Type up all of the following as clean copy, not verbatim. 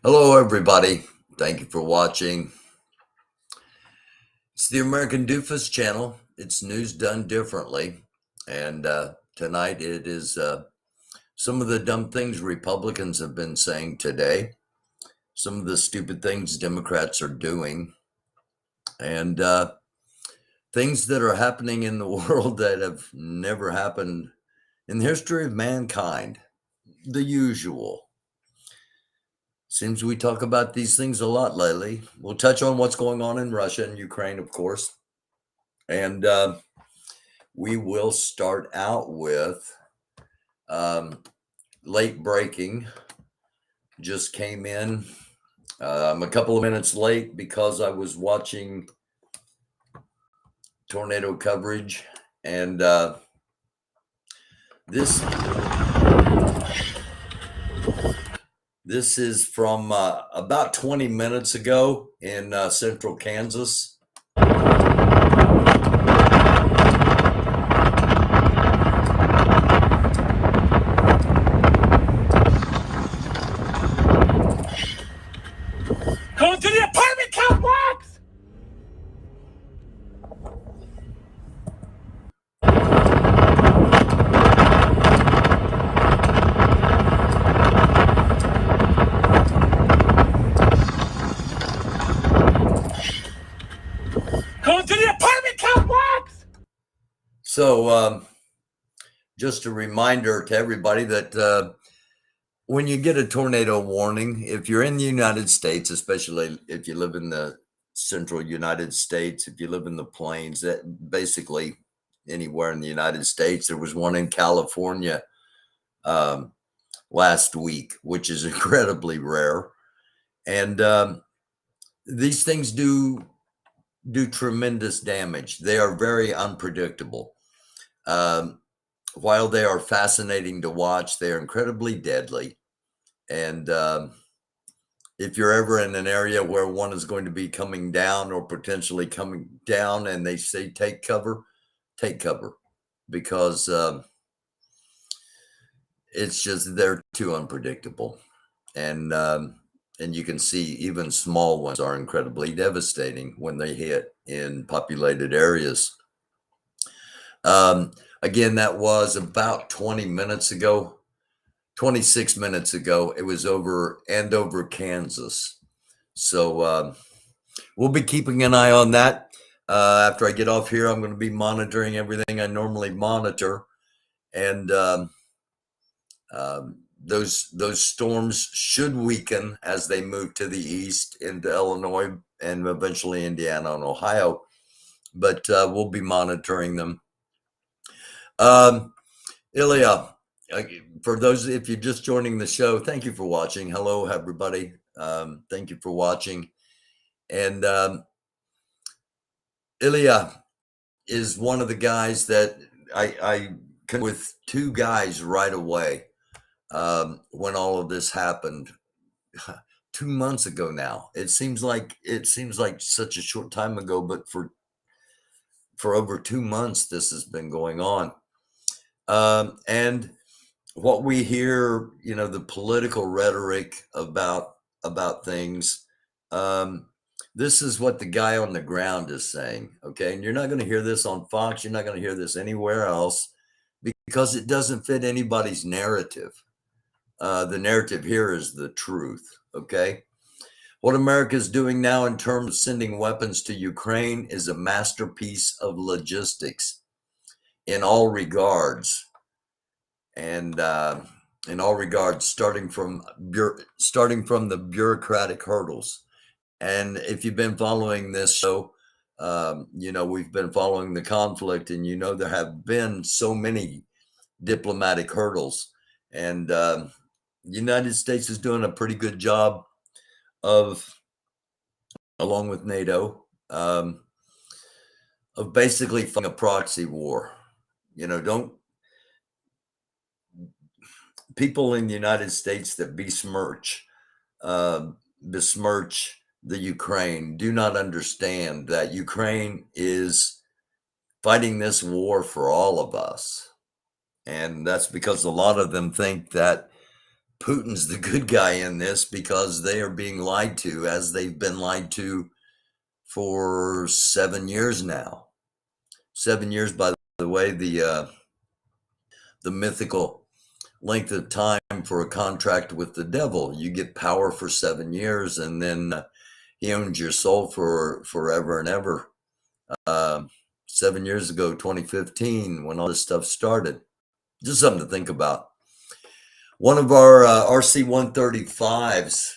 Hello, everybody. Thank you for watching. It's the American Doofus channel. It's news done differently. And tonight it is some of the dumb things Republicans have been saying today, some of the stupid things Democrats are doing, and things that are happening in the world that have never happened in the history of mankind. The usual. Seems we talk about these things a lot lately. We'll touch on what's going on in Russia and Ukraine, of course. And we will start out with late breaking. Just came in. I'm a couple of minutes late because I was watching tornado coverage. And this is from about 20 minutes ago in central Kansas. Going to the apartment complex! Going to the apartment complex! So just a reminder to everybody that when you get a tornado warning, if you're in the United States, especially if you live in the central United States, if you live in the plains, that basically anywhere in the United States, there was one in California last week, which is incredibly rare. And these things do tremendous damage. They are very unpredictable. While they are fascinating to watch, they are incredibly deadly. And if you're ever in an area where one is going to be coming down or potentially coming down and they say take cover because it's just they're too unpredictable. And you can see even small ones are incredibly devastating when they hit in populated areas. Again, that was about 20 minutes ago, 26 minutes ago. It was over Andover, Kansas. So we'll be keeping an eye on that. After I get off here, I'm going to be monitoring everything I normally monitor. And those storms should weaken as they move to the east into Illinois and eventually Indiana and Ohio. But we'll be monitoring them. Ilya, for those, if you're just joining the show, thank you for watching. Hello, everybody. Thank you for watching. And Ilya is one of the guys that I connected with two guys right away when all of this happened 2 months ago now. It seems like such a short time ago, but for over 2 months, this has been going on. And what we hear, the political rhetoric about things, this is what the guy on the ground is saying. Okay. And you're not going to hear this on Fox. You're not going to hear this anywhere else because it doesn't fit anybody's narrative. The narrative here is the truth. Okay. What America is doing now in terms of sending weapons to Ukraine is a masterpiece of logistics in all regards. And in all regards, starting from the bureaucratic hurdles. And if you've been following this show, we've been following the conflict, and there have been so many diplomatic hurdles. And the United States is doing a pretty good job of, along with NATO, of basically fighting a proxy war. Don't people in the United States that besmirch the Ukraine do not understand that Ukraine is fighting this war for all of us. And that's because a lot of them think that Putin's the good guy in this because they are being lied to, as they've been lied to for 7 years now. 7 years, by the way, the mythical length of time for a contract with the devil. You get power for 7 years, and then he owns your soul for forever and ever. 7 years ago, 2015, when all this stuff started. Just something to think about. One of our RC-135s,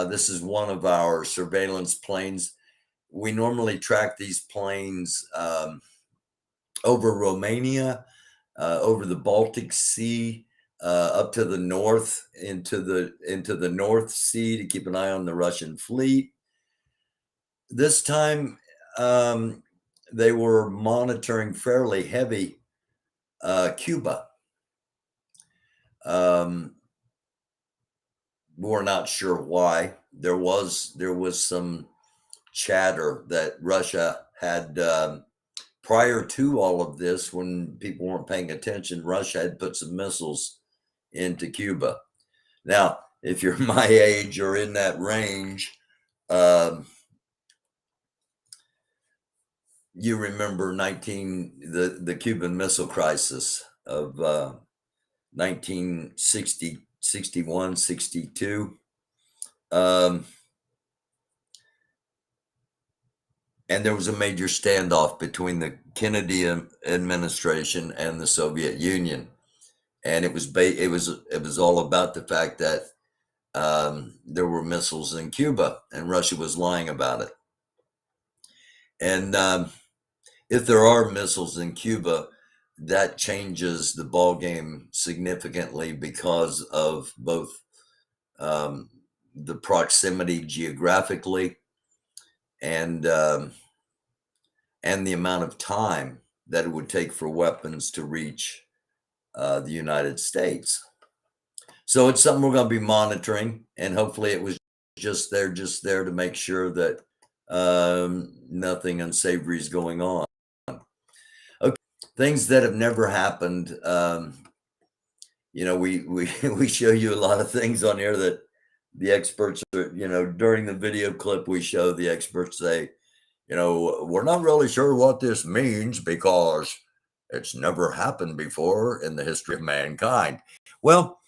this is one of our surveillance planes. We normally track these planes over Romania, over the Baltic Sea, up to the north into the North Sea to keep an eye on the Russian fleet. This time, they were monitoring fairly heavy Cuba. We're not sure why. There was some chatter that Russia had prior to all of this, when people weren't paying attention. Russia had put some missiles into Cuba. Now, if you're my age or in that range, you remember the Cuban Missile Crisis of 1960, 61, 62. And there was a major standoff between the Kennedy administration and the Soviet Union, and it was all about the fact that there were missiles in Cuba, and Russia was lying about it. And if there are missiles in Cuba, that changes the ball game significantly because of both the proximity geographically and the amount of time that it would take for weapons to reach the United States. So it's something we're going to be monitoring, and hopefully it was just there to make sure that nothing unsavory is going on. Okay, things that have never happened. We show you a lot of things on here that the experts are, during the video clip, we show the experts say, we're not really sure what this means because it's never happened before in the history of mankind. Well,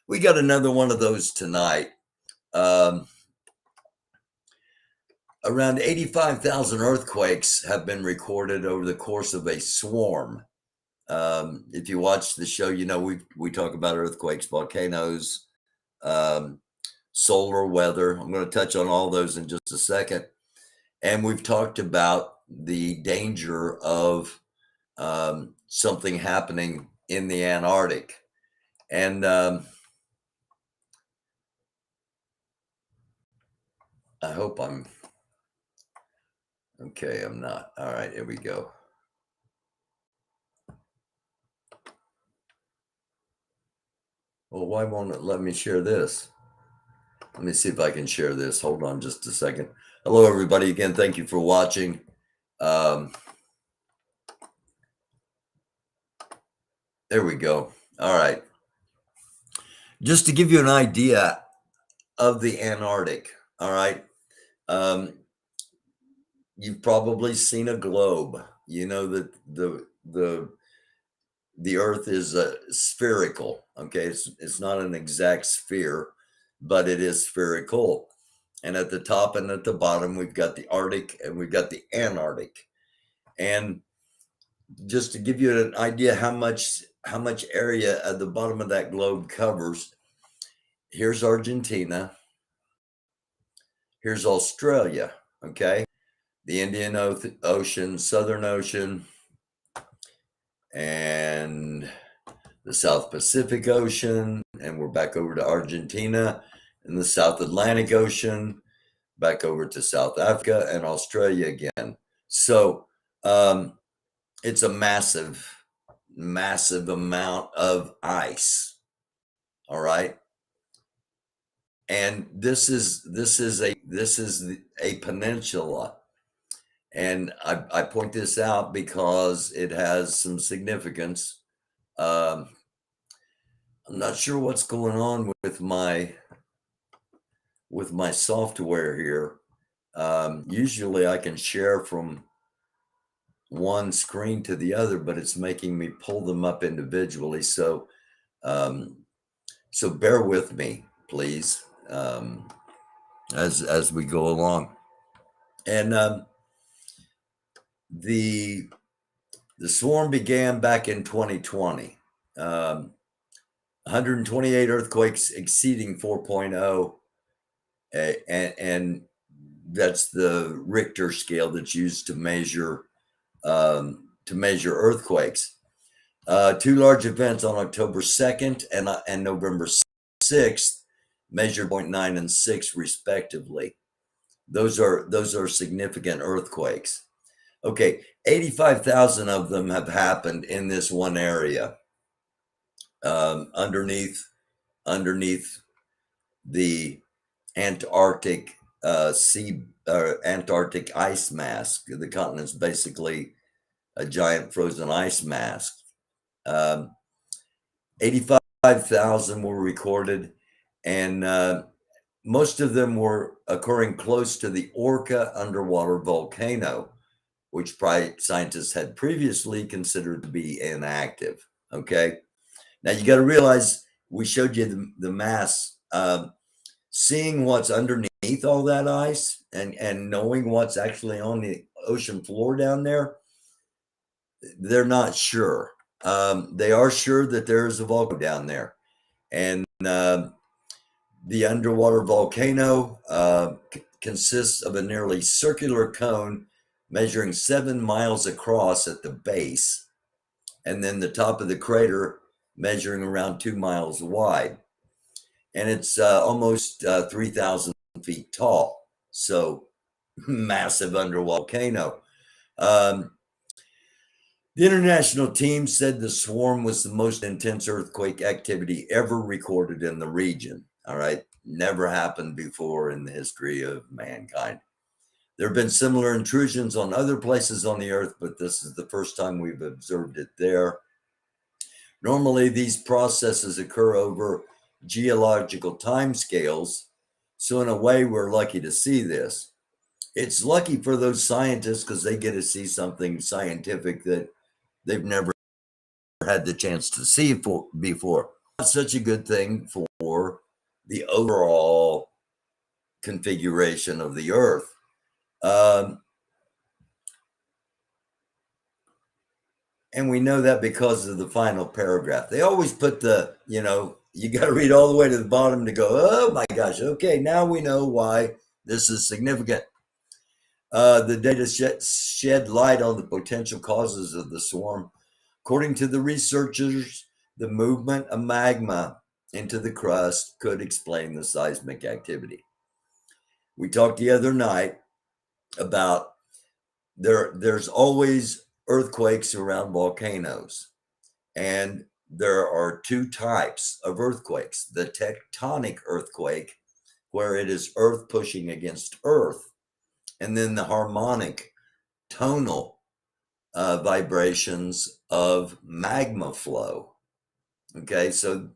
we got another one of those tonight. Around 85,000 earthquakes have been recorded over the course of a swarm. If you watch the show, we talk about earthquakes, volcanoes, solar weather. I'm going to touch on all those in just a second. And we've talked about the danger of something happening in the Antarctic. And I hope I'm okay. I'm not. All right, here we go. Well, why won't it let me share this? Let me see if I can share this. Hold on just a second. Hello, everybody. Again, thank you for watching. There we go. All right. Just to give you an idea of the Antarctic. All right. You've probably seen a globe. You know that the Earth is spherical. Okay, it's not an exact sphere, but it is spherical. And at the top and at the bottom, we've got the Arctic and we've got the Antarctic. And just to give you an idea how much area at the bottom of that globe covers, here's Argentina, here's Australia, okay, the Indian Ocean, Southern Ocean, and the South Pacific Ocean, and we're back over to Argentina, and the South Atlantic Ocean, back over to South Africa and Australia again. So it's a massive amount of ice. All right. And this is a peninsula. And I point this out because it has some significance. I'm not sure what's going on with my software here. Usually I can share from one screen to the other, but it's making me pull them up individually. So um, so bear with me, please, as we go along. And the swarm began back in 2020. 128 earthquakes exceeding 4.0, and that's the Richter scale that's used to measure earthquakes. Two large events on October 2nd and November 6th measured 0.9 and 6 respectively. Those are significant earthquakes. Okay, 85,000 of them have happened in this one area, underneath the Antarctic Antarctic ice mask. The continent's basically a giant frozen ice mask. 85,000 were recorded, and most of them were occurring close to the Orca underwater volcano, which scientists had previously considered to be inactive. Okay, now you got to realize we showed you the mass. Seeing what's underneath all that ice and knowing what's actually on the ocean floor down there, they're not sure. They are sure that there is a volcano down there, and the underwater volcano consists of a nearly circular cone measuring 7 miles across at the base, and then the top of the crater measuring around 2 miles wide. And it's almost 3,000 feet tall. So massive underwater volcano. The international team said the swarm was the most intense earthquake activity ever recorded in the region. All right. Never happened before in the history of mankind. There have been similar intrusions on other places on the earth, but this is the first time we've observed it there. Normally, these processes occur over geological timescales. So in a way, we're lucky to see this. It's lucky for those scientists because they get to see something scientific that they've never had the chance to see before. Not such a good thing for the overall configuration of the Earth. And we know that because of the final paragraph. They always put you got to read all the way to the bottom to go, oh my gosh, okay, now we know why this is significant. The data shed light on the potential causes of the swarm. According to the researchers, the movement of magma into the crust could explain the seismic activity. We talked the other night about there's always earthquakes around volcanoes, and there are two types of earthquakes: the tectonic earthquake, where it is earth pushing against earth, and then the harmonic tonal vibrations of magma flow. Okay, so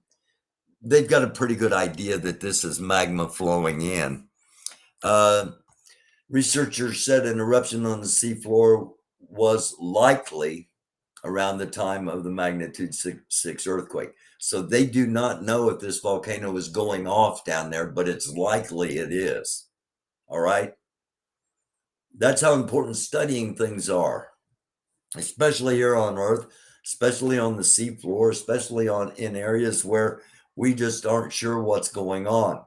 they've got a pretty good idea that this is magma flowing in. Researchers said an eruption on the seafloor was likely around the time of the magnitude 6 earthquake. So they do not know if this volcano is going off down there, but it's likely it is. All right. That's how important studying things are, especially here on Earth, especially on the seafloor, especially in areas where we just aren't sure what's going on.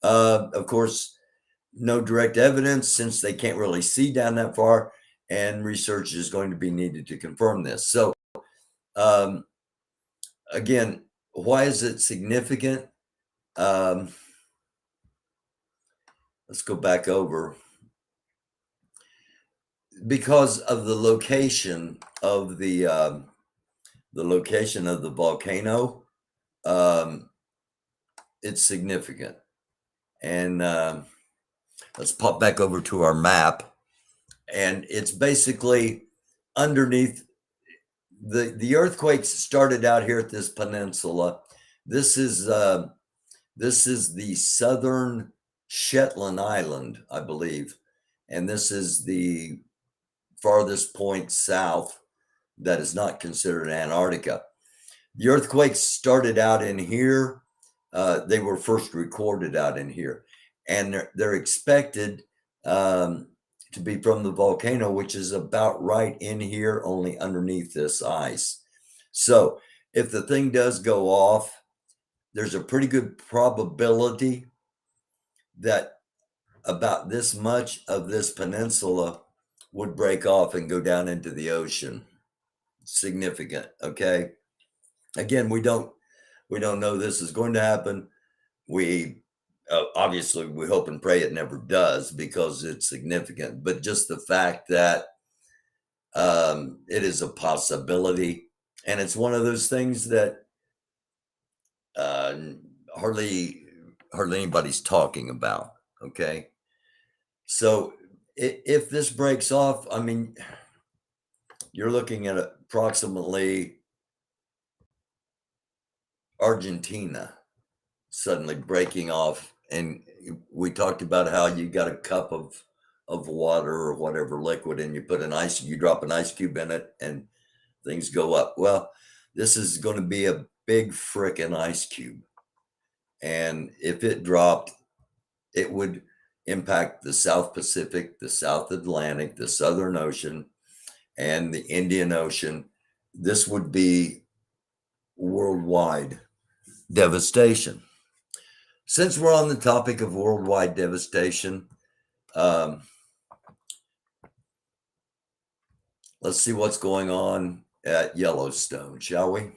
Of course, no direct evidence since they can't really see down that far, and research is going to be needed to confirm this. So, again, why is it significant? Let's go back over. Because of the location of the volcano, it's significant. And let's pop back over to our map, and it's basically underneath the earthquakes started out here at this peninsula, This is the southern Shetland Island, I believe, and this is the farthest point south that is not considered Antarctica. The earthquakes started out in here. They were first recorded out in here, and they're expected to be from the volcano, which is about right in here, only underneath this ice. So if the thing does go off, there's a pretty good probability that about this much of this peninsula would break off and go down into the ocean. Significant, okay? Again, we don't know this is going to happen. We obviously we hope and pray it never does because it's significant, but just the fact that it is a possibility, and it's one of those things that hardly anybody's talking about. Okay, so if this breaks off, I mean, you're looking at approximately Argentina suddenly breaking off. And we talked about how you got a cup of water or whatever liquid, and you drop an ice cube in it and things go up. Well, this is going to be a big frickin' ice cube. And if it dropped, it would impact the South Pacific, the South Atlantic, the Southern Ocean, and the Indian Ocean. This would be worldwide devastation. Since we're on the topic of worldwide devastation, let's see what's going on at Yellowstone, shall we?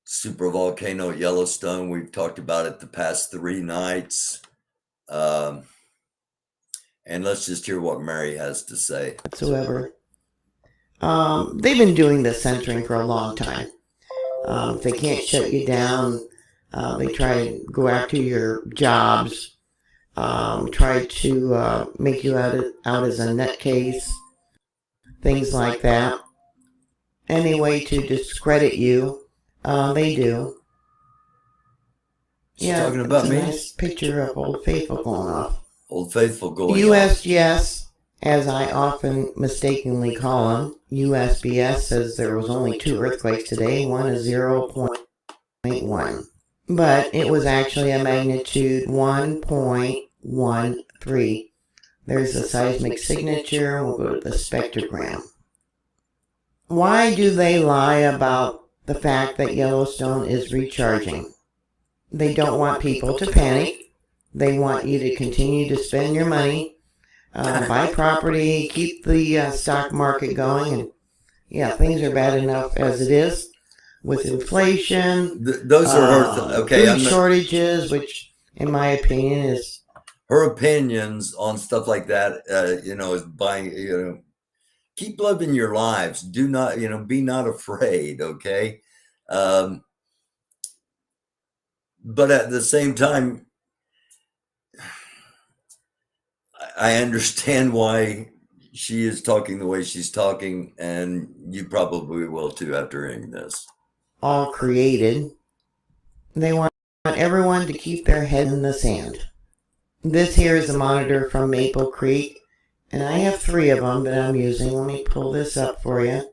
Supervolcano at Yellowstone. We've talked about it the past 3 nights. And let's just hear what Mary has to say. Whatsoever. They've been doing this censoring for a long time. If they can't shut you down, they try to go after your jobs, try to make you out as a nutcase, things like that. Any way to discredit you, they do. She's talking about me? Nice picture of Old Faithful going off. Old Faithful going USGS, as I often mistakenly call them, USBS says there was only 2 earthquakes today. One is 0.1. But it was actually a magnitude 1.13. There's a seismic signature. We'll go to the spectrogram. Why do they lie about the fact that Yellowstone is recharging? They don't want people to panic. They want you to continue to spend your money, buy property, keep the stock market going. And yeah, things are bad enough as it is with inflation. Those are her food shortages, which in my opinion is... Her opinions on stuff like that, is buying, keep living your lives. Do not, be not afraid, okay? But at the same time, I understand why she is talking the way she's talking, and you probably will too after hearing this. All created. They want everyone to keep their head in the sand. This here is a monitor from Maple Creek, and I have 3 of them that I'm using. Let me pull this up for you.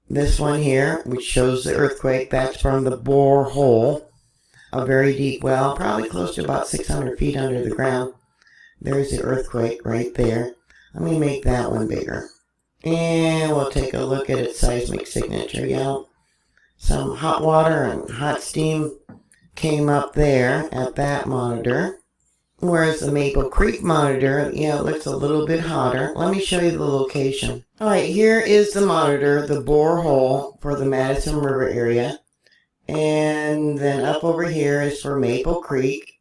This one here, which shows the earthquake, that's from the borehole, a very deep well, probably close to about 600 feet under the ground. There's the earthquake right there. Let me make that one bigger. And we'll take a look at its seismic signature. Yeah, some hot water and hot steam came up there at that monitor. Whereas the Maple Creek monitor, it looks a little bit hotter. Let me show you the location. Alright, here is the monitor, the borehole for the Madison River area. And then up over here is for Maple Creek.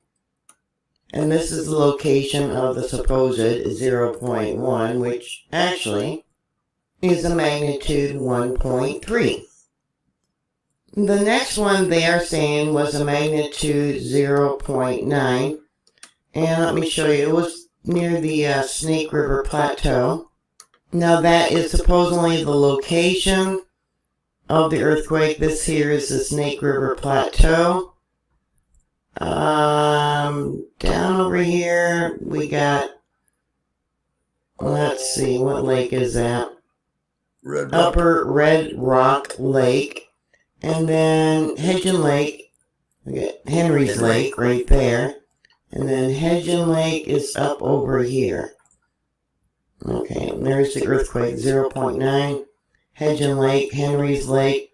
And this is the location of the supposed 0.1, which actually is a magnitude 1.3. The next one they are saying was a magnitude 0.9. And let me show you, it was near the Snake River Plateau. Now that is supposedly the location of the earthquake. This here is the Snake River Plateau. Down over here, we got, let's see, what lake is that? Upper Red Rock Lake. And then Hedgen Lake. We got Henry's Lake right there. And then Hedgen Lake is up over here. Okay, and there's the earthquake, 0.9. Hedgen Lake, Henry's Lake,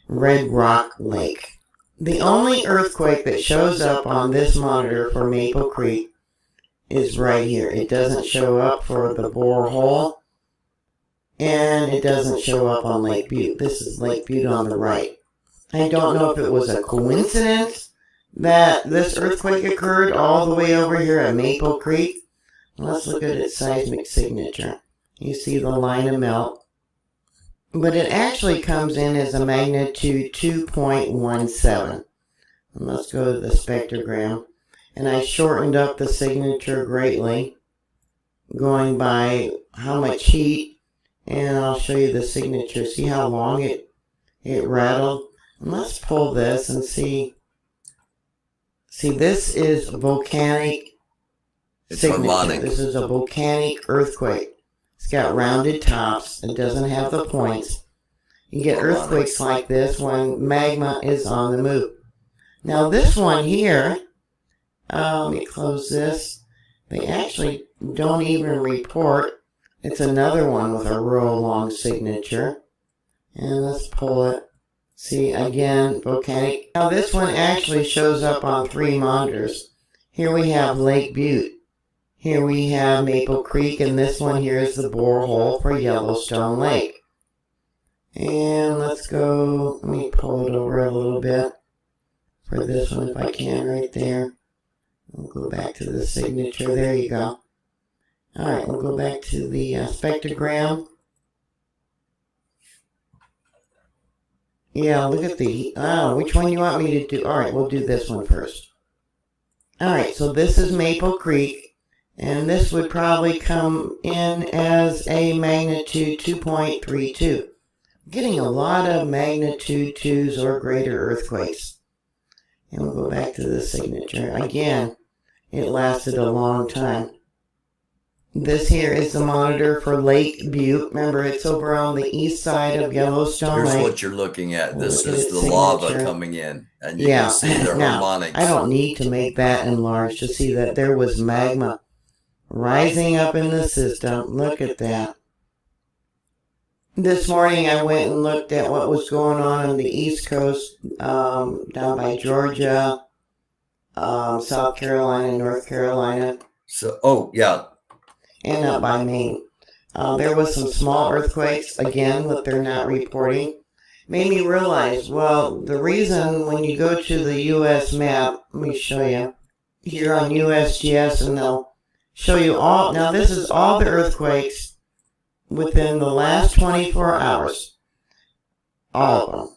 Red Rock Lake. The only earthquake that shows up on this monitor for Maple Creek is right here. It doesn't show up for the borehole, and it doesn't show up on Lake Butte. This is Lake Butte on the right. I don't know if it was a coincidence that this earthquake occurred all the way over here at Maple Creek. Let's look at its seismic signature. You see the line of melt. But it actually comes in as a magnitude 2.17. Let's go to the spectrogram. And I shortened up the signature greatly, going by how much heat. And I'll show you the signature. See how long it rattled? And let's pull this and see. See, this is volcanic signature. Harmonic. This is a volcanic earthquake. It's got rounded tops. It doesn't have the points. You get earthquakes like this when magma is on the move. Now this one here, let me close this. They actually don't even report. It's another one with a real long signature. And let's pull it. See, again, volcanic. Now this one actually shows up on 3 monitors. Here we have Lake Butte. Here we have Maple Creek, and this one here is the borehole for Yellowstone Lake. And let's go, let me pull it over a little bit for this one if I can right there. We'll go back to the signature, there you go. Alright, we'll go back to the spectrogram. Yeah, look at the, which one you want me to do? Alright, we'll do this one first. Alright, so this is Maple Creek. And this would probably come in as a magnitude 2.32. Getting a lot of magnitude 2s or greater earthquakes. And we'll go back to the signature. Again, it lasted a long time. This here is the monitor for Lake Butte. Remember, it's over on the east side of Yellowstone Lake. Here's what you're looking at. This is the lava coming in. And you can see the harmonics. I don't need to make that enlarged to see that there was magma rising up in the system. Look at that. This morning I went and looked at what was going on the East Coast, down by Georgia, South Carolina, North Carolina. So, oh, yeah. And up by Maine. There was some small earthquakes, again, that they're not reporting. Made me realize, well, the reason when you go to the U.S. map, let me show you, here on USGS, and they'll show you all, now this is all the earthquakes within the last 24 hours. All of them.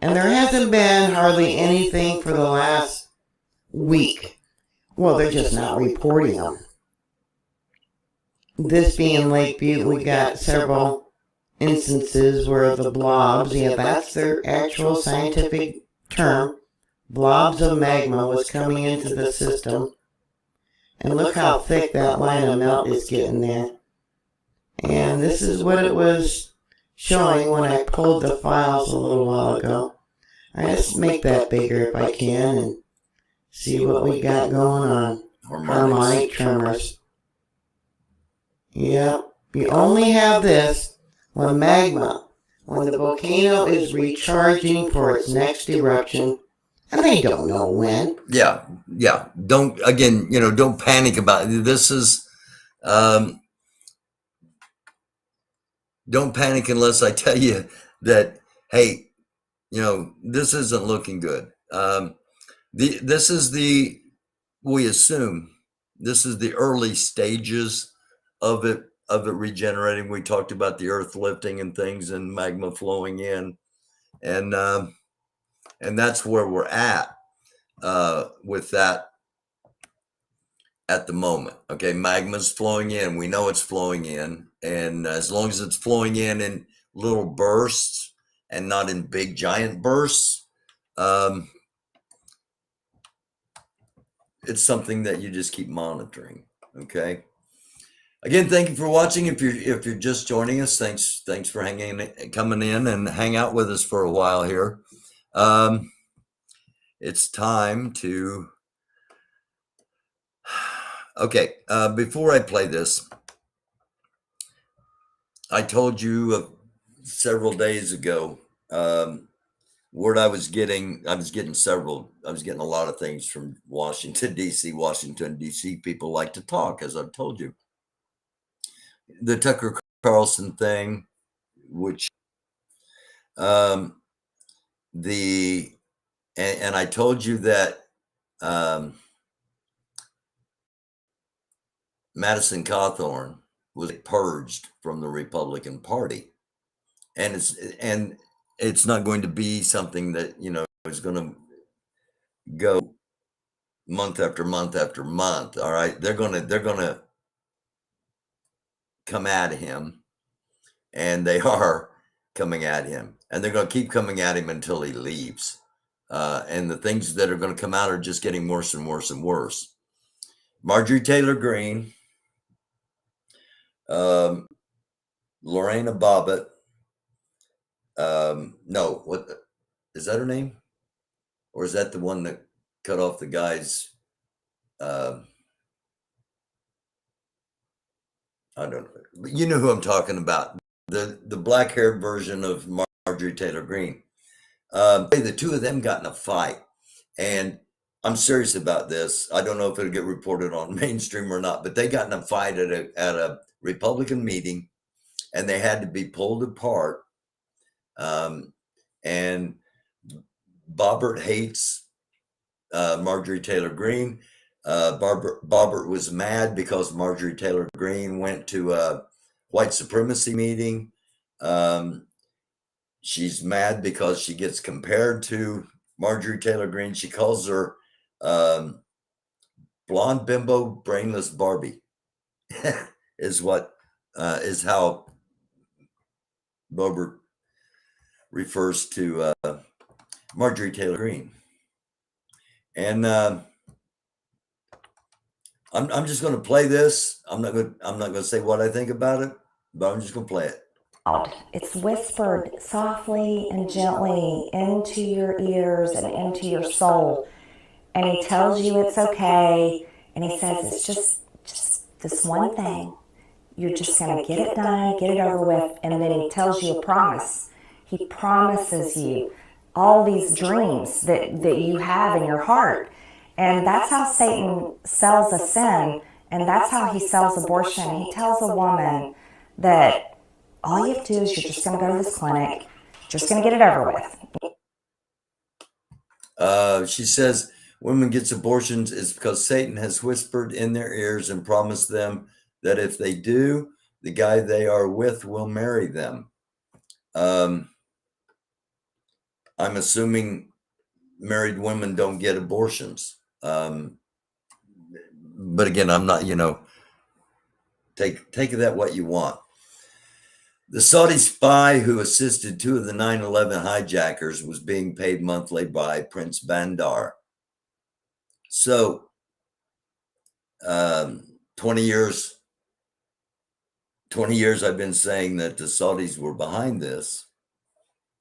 And there hasn't been hardly anything for the last week. Well, they're just not reporting them. This being Lake Butte, we got several instances where the blobs, yeah, that's their actual scientific term, blobs of magma was coming into the system. And look how thick that line of melt is getting there. And this is what it was showing when I pulled the files a little while ago. Alright, let's make that bigger if I can and see what we got going on. Harmonic tremors. Yep, you only have this when magma, when the volcano is recharging for its next eruption. And they don't know when. Yeah. Don't panic about it. This is, don't panic unless I tell you that, hey, this isn't looking good. We assume this is the early stages of it regenerating. We talked about the earth lifting and things and magma flowing in. And that's where we're at with that at the moment. Okay, magma's flowing in. We know it's flowing in. And as long as it's flowing in and little bursts and not in big giant bursts, it's something that you just keep monitoring. Okay. Again, thank you for watching. If you're just joining us, thanks for coming in and hang out with us for a while here. It's time to. Okay, before I play this, I told you several days ago word I was getting. I was getting a lot of things from Washington D.C. Washington D.C. people like to talk, as I've told you. The Tucker Carlson thing, which and I told you that Madison Cawthorn was purged from the Republican Party, and it's not going to be something that is going to go month after month after month. All right, they're gonna come at him, and they are coming at him, and they're going to keep coming at him until he leaves. And the things that are going to come out are just getting worse and worse and worse. Marjorie Taylor Greene, Lorena Bobbitt. No, what is that her name? Or is that the one that cut off the guy's? I don't know. But you know who I'm talking about. The black-haired version of Marjorie Taylor Greene. The two of them got in a fight, and I'm serious about this. I don't know if it'll get reported on mainstream or not, but they got in a fight at a Republican meeting, and they had to be pulled apart. And Bobbert hates Marjorie Taylor Greene. Bobbert was mad because Marjorie Taylor Greene went to a white supremacy meeting. She's mad because she gets compared to Marjorie Taylor Greene. She calls her blonde bimbo, brainless Barbie. is how Bobbert refers to Marjorie Taylor Greene. And I'm just going to play this. I'm not going to say what I think about it, but I'm just going to play it. It's whispered softly and gently into your ears and into your soul. And he tells you it's okay. And he says it's just this one thing. You're just going to get it done, get it over with. And then he tells you a promise. He promises you all these dreams that you have in your heart. And that's how Satan sells a sin. And that's how he sells abortion. He tells a woman that all you have to do is you're just going to go to this clinic, just going to get it over with. She says women gets abortions is because Satan has whispered in their ears and promised them that if they do, the guy they are with will marry them. I'm assuming married women don't get abortions. But again, I'm not, take of that what you want. The Saudi spy who assisted two of the 9/11 hijackers was being paid monthly by Prince Bandar. So, 20 years I've been saying that the Saudis were behind this.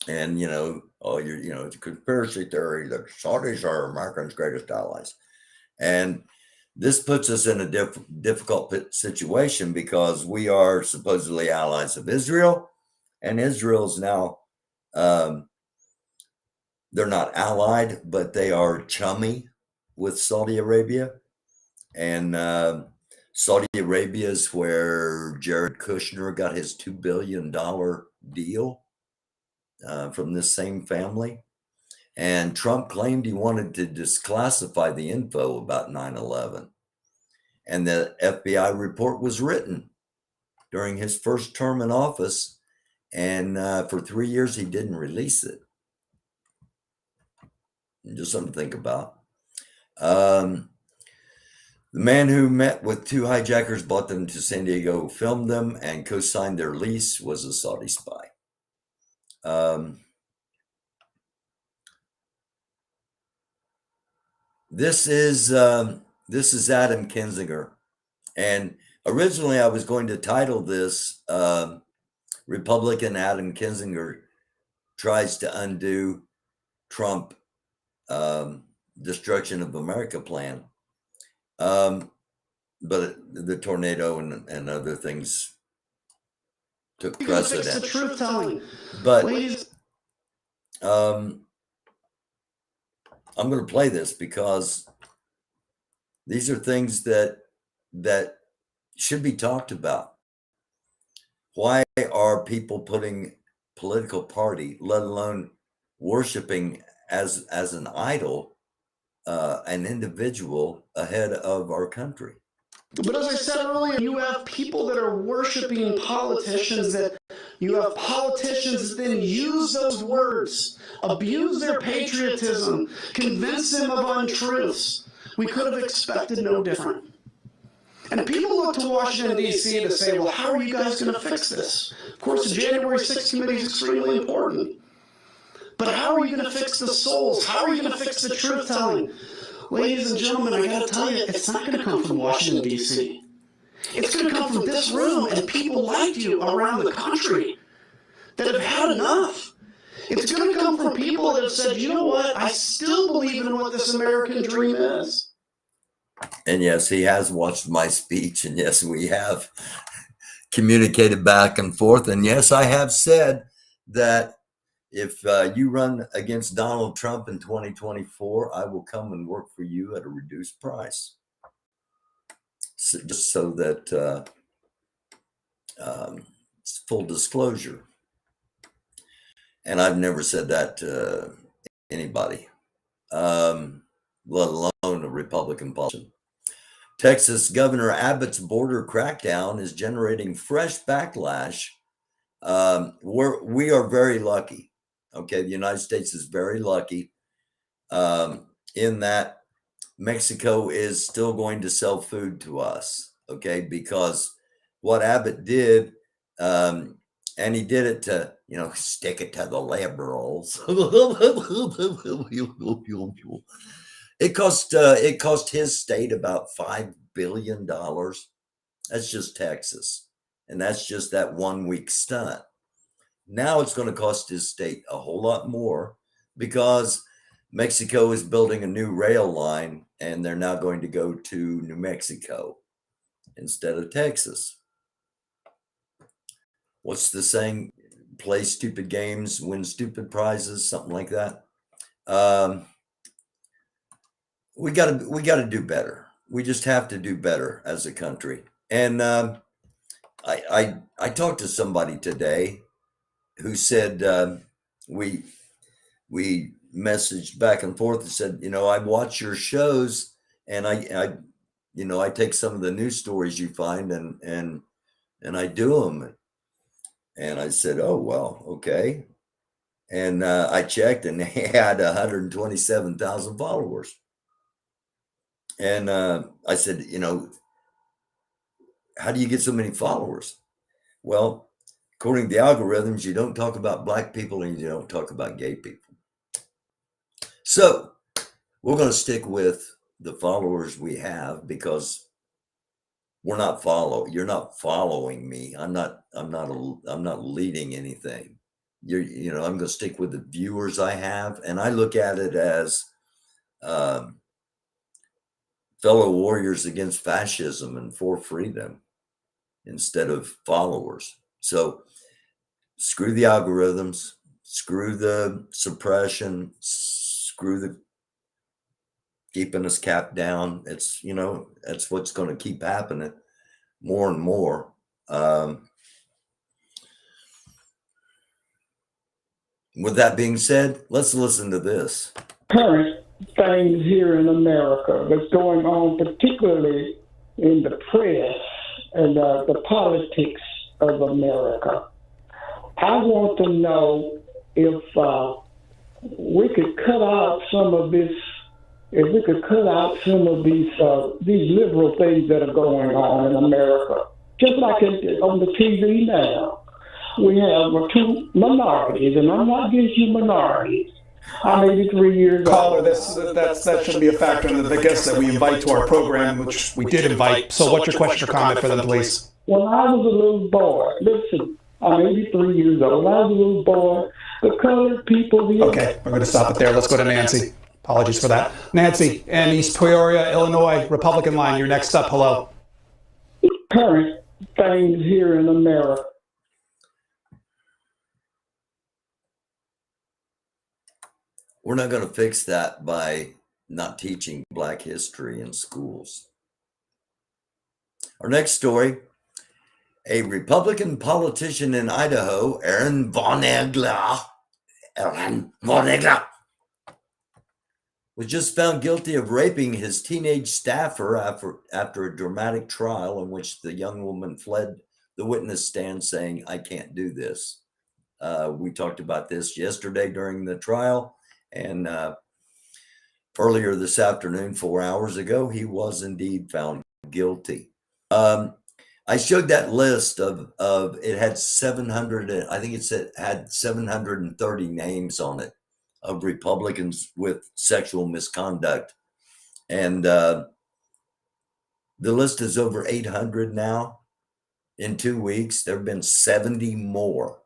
And, it's a conspiracy theory that Saudis are America's greatest allies. And this puts us in a difficult situation because we are supposedly allies of Israel, and Israel's now, they're not allied, but they are chummy with Saudi Arabia. And Saudi Arabia is where Jared Kushner got his $2 billion deal from this same family. And Trump claimed he wanted to disclassify the info about 9/11. And the FBI report was written during his first term in office. And for 3 years, he didn't release it. Just something to think about. The man who met with two hijackers, brought them to San Diego, filmed them, and co-signed their lease was a Saudi spy. Um, this is Adam Kinzinger, and originally I was going to title this Republican Adam Kinzinger tries to undo Trump destruction of America plan. But the tornado and other things took precedent. Fix the truth telling. But Ladies, I'm going to play this because these are things that should be talked about. Why are people putting political party, let alone worshiping as an idol, an individual ahead of our country? but as I said earlier, you have people that are worshiping politicians, that you have politicians that then use those words, abuse their patriotism, convince them of untruths. We could have expected no different. And people look to Washington, D.C. to say, well, how are you guys going to fix this? Of course, the January 6th committee is extremely important. But how are you going to fix the souls? How are you going to fix the truth-telling? Ladies and gentlemen, I got to tell you, it's not going to come from Washington, D.C. It's going to come from this room and people like you around the country that have had enough. It's going to come from people that have said, you know what, I still believe in what this American dream is. And yes, he has watched my speech, and yes, we have communicated back and forth. And yes, I have said that if you run against Donald Trump in 2024, I will come and work for you at a reduced price. So, just so that it's full disclosure. And I've never said that to anybody, let alone a Republican politician. Texas Governor Abbott's border crackdown is generating fresh backlash. We are very lucky. Okay, the United States is very lucky in that Mexico is still going to sell food to us. Okay, because what Abbott did, and he did it to, stick it to the liberals. It cost his state about $5 billion. That's just Texas, and that's just that 1 week stunt. Now it's going to cost his state a whole lot more because Mexico is building a new rail line, and they're now going to go to New Mexico instead of Texas. What's the saying? Play stupid games, win stupid prizes, something like that. We got to do better. We just have to do better as a country. And I talked to somebody today who said we messaged back and forth and said, I watch your shows, and I take some of the news stories you find and I do them. And I said, oh, well, okay. And I checked, and they had 127,000 followers. And I said, how do you get so many followers? Well, according to the algorithms, you don't talk about black people and you don't talk about gay people. So we're going to stick with the followers we have because you're not following me. I'm not leading anything. I'm going to stick with the viewers I have. And I look at it as fellow warriors against fascism and for freedom instead of followers. So screw the algorithms, screw the suppression, screw the keeping us capped down. It's, that's what's going to keep happening more and more. With that being said, let's listen to this. Current things here in America that's going on, particularly in the press and the politics of America. I want to know if we could cut out some of this, if we could cut out some of these liberal things that are going on in America, just like on the TV now. we have two minorities, and I'm not against you minorities. I'm 83 years Caller, old. that shouldn't be a factor in the guests that we invite to our program, which we did invite. So what's your question or comment for them, please? When I was a little boy, listen, I'm 83 years old. When I was a little boy, the colored people here. Okay, we're going to stop it there. Let's go to Nancy. Apologies for that. Nancy, in East Peoria, Illinois, Republican line. You're next up. Hello. Current things here in America. We're not going to fix that by not teaching Black history in schools. Our next story, a Republican politician in Idaho, Aaron Von Egler, was just found guilty of raping his teenage staffer after a dramatic trial in which the young woman fled the witness stand saying, "I can't do this." We talked about this yesterday during the trial. And earlier this afternoon, 4 hours ago, he was indeed found guilty. I showed that list of it had 700, I think it said had 730 names on it of Republicans with sexual misconduct. And the list is over 800 now. In 2 weeks, there have been 70 more.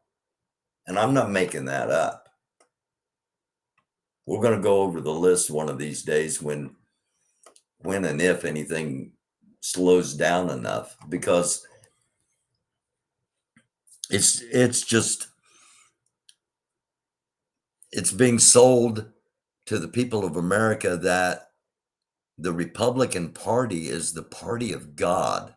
And I'm not making that up. We're going to go over the list one of these days when and if anything slows down enough, because it's being sold to the people of America that the Republican Party is the party of God.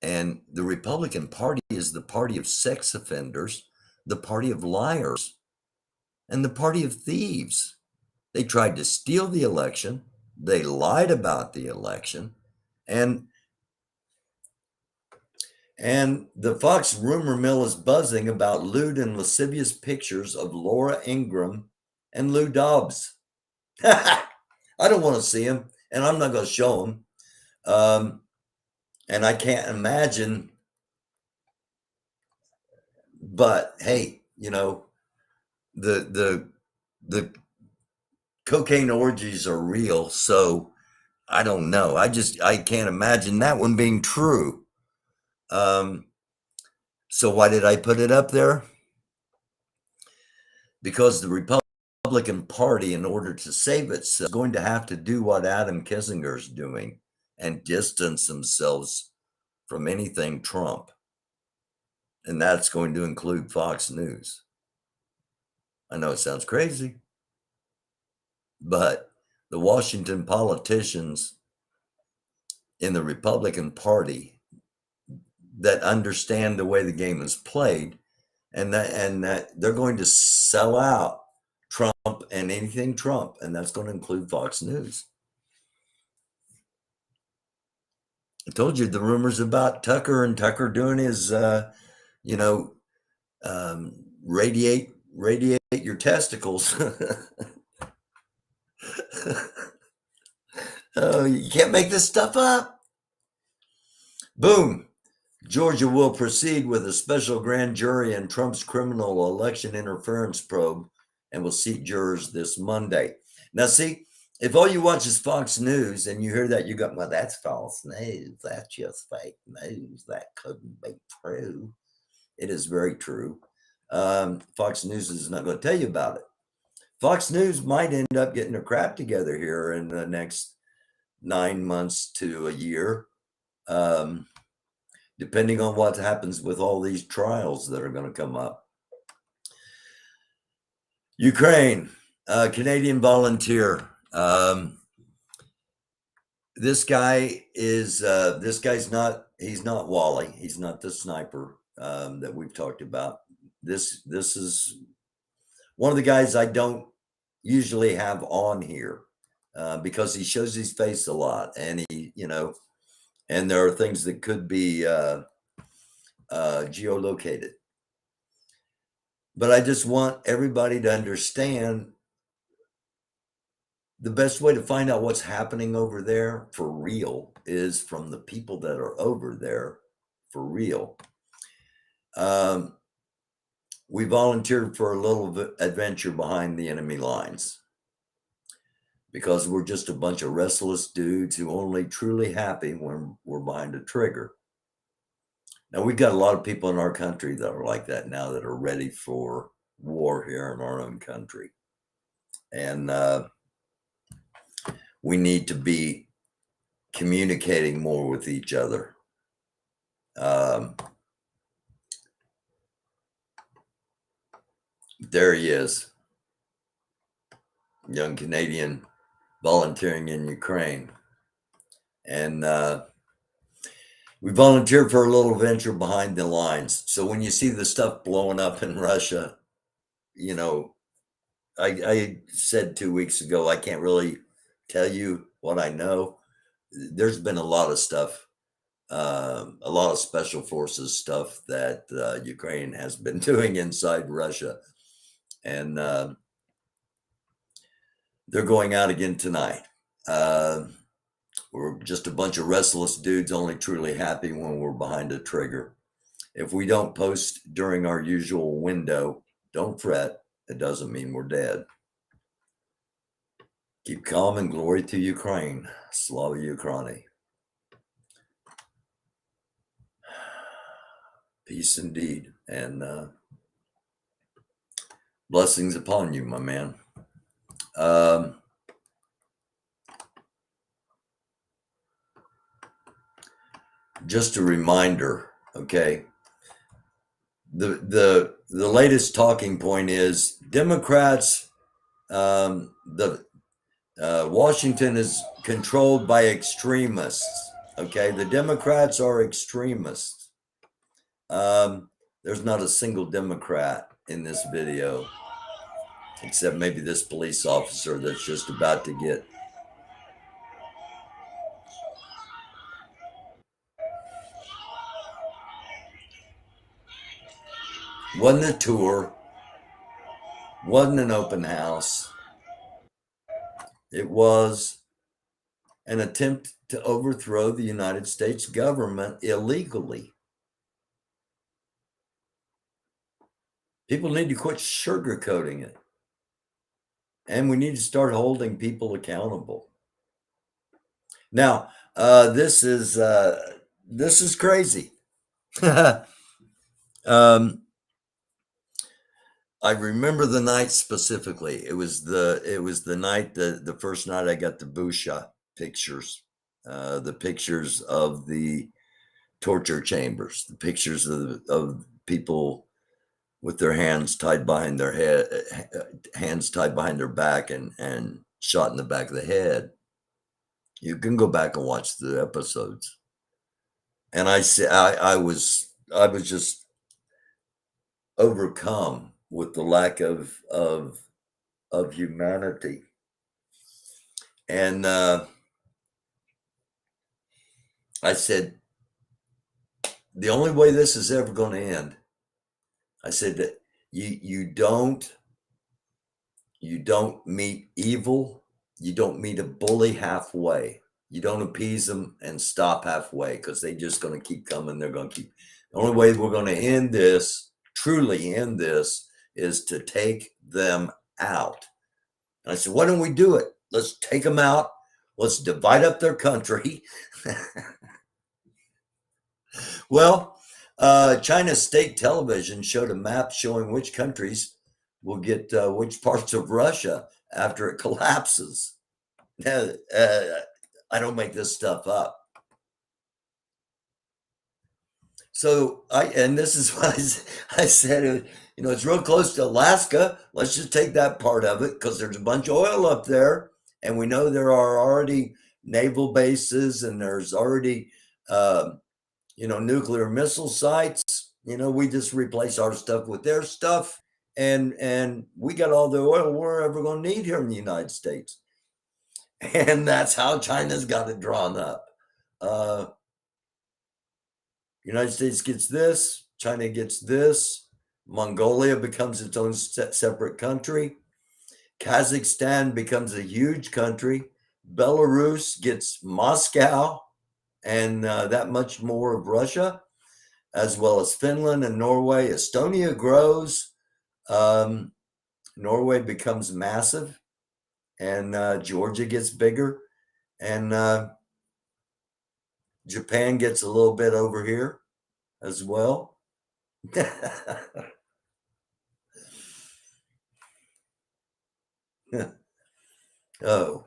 And the Republican Party is the party of sex offenders, the party of liars, and the party of thieves. They tried to steal the election. They lied about the election. And the Fox rumor mill is buzzing about lewd and lascivious pictures of Laura Ingraham and Lou Dobbs. I don't want to see them, and I'm not going to show them. And I can't imagine. But hey, you know, the cocaine orgies are real, so I don't know. I can't imagine that one being true. So why did I put it up there? Because the Republican Party, in order to save itself, is going to have to do what Adam Kinzinger's doing and distance themselves from anything Trump. And that's going to include Fox News. I know it sounds crazy, but the Washington politicians in the Republican Party that understand the way the game is played, and that they're going to sell out Trump and anything Trump, and that's going to include Fox News. I told you the rumors about Tucker and Tucker doing his, radiate your testicles. Oh, you can't make this stuff up. Boom. Georgia will proceed with a special grand jury in Trump's criminal election interference probe and will seat jurors this Monday. Now, see, if all you watch is Fox News and you hear that, you go, well, that's false news. That's just fake news. That couldn't be true. It is very true. Fox News is not going to tell you about it. Fox News might end up getting their crap together here in the next 9 months to a year, depending on what happens with all these trials that are going to come up. Ukraine, Canadian volunteer. This guy's not Wally. He's not the sniper that we've talked about. This is one of the guys I don't usually have on here because he shows his face a lot, and and there are things that could be geolocated. But I just want everybody to understand the best way to find out what's happening over there for real is from the people that are over there for real. We volunteered for a little adventure behind the enemy lines because we're just a bunch of restless dudes who only truly happy when we're behind a trigger. Now, we've got a lot of people in our country that are like that now, that are ready for war here in our own country. And we need to be communicating more with each other. There he is, young Canadian volunteering in Ukraine. And we volunteered for a little venture behind the lines. So when you see the stuff blowing up in Russia, you know, I said 2 weeks ago, I can't really tell you what I know. There's been a lot of stuff, a lot of special forces stuff that Ukraine has been doing inside Russia. And they're going out again tonight. We're just a bunch of restless dudes, only truly happy when we're behind a trigger. If we don't post during our usual window, don't fret. It doesn't mean we're dead. Keep calm and glory to Ukraine. Slava Ukraini. Peace indeed. And blessings upon you, my man. Just a reminder, okay? The latest talking point is Democrats. Washington is controlled by extremists. Okay, the Democrats are extremists. There's not a single Democrat in this video, except maybe this police officer that's just about to get. Wasn't a tour, wasn't an open house. It was an attempt to overthrow the United States government illegally. People need to quit sugarcoating it. And we need to start holding people accountable. Now, this is crazy. I remember the night specifically. It was the night, the first night I got the Busha pictures, the pictures of the torture chambers, the pictures of people with their hands tied behind their head, hands tied behind their back, and shot in the back of the head. You can go back and watch the episodes. And I was just overcome with the lack of humanity. And I said, the only way this is ever going to end, I said that you don't meet evil, you don't meet a bully halfway. You don't appease them and stop halfway, because they're just going to keep coming. They're going to keep. The only way we're going to end this, truly end this, is to take them out. And I said, why don't we do it? Let's take them out. Let's divide up their country. Well, China's state television showed a map showing which countries will get which parts of Russia after it collapses. I don't make this stuff up. So this is what I said, it's real close to Alaska. Let's just take that part of it, because there's a bunch of oil up there. And we know there are already naval bases, and there's already, nuclear missile sites. We just replace our stuff with their stuff. And we got all the oil we're ever going to need here in the United States. And that's how China's got it drawn up. United States gets this, China gets this, Mongolia becomes its own separate country, Kazakhstan becomes a huge country, Belarus gets Moscow and that much more of Russia. as well as Finland and Norway. Estonia grows. Norway becomes massive, and Georgia gets bigger, and Japan gets a little bit over here as well. Oh,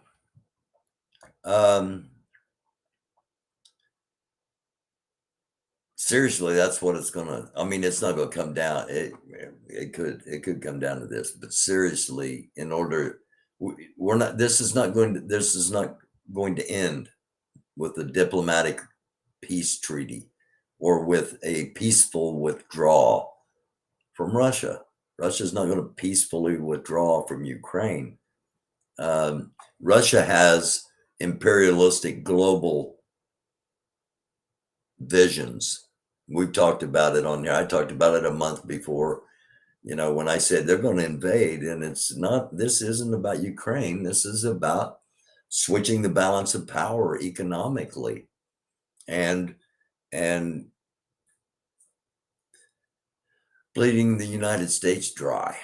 seriously, that's what it's gonna. I mean, it's not gonna come down. It could come down to this, but seriously, in order, we're not. This is not going to. This is not going to end with a diplomatic peace treaty or with a peaceful withdrawal from Russia. Russia's not going to peacefully withdraw from Ukraine. Russia has imperialistic global visions. We've talked about it on here. I talked about it a month before, when I said they're going to invade, and this isn't about Ukraine. This is about switching the balance of power economically and bleeding the United States dry.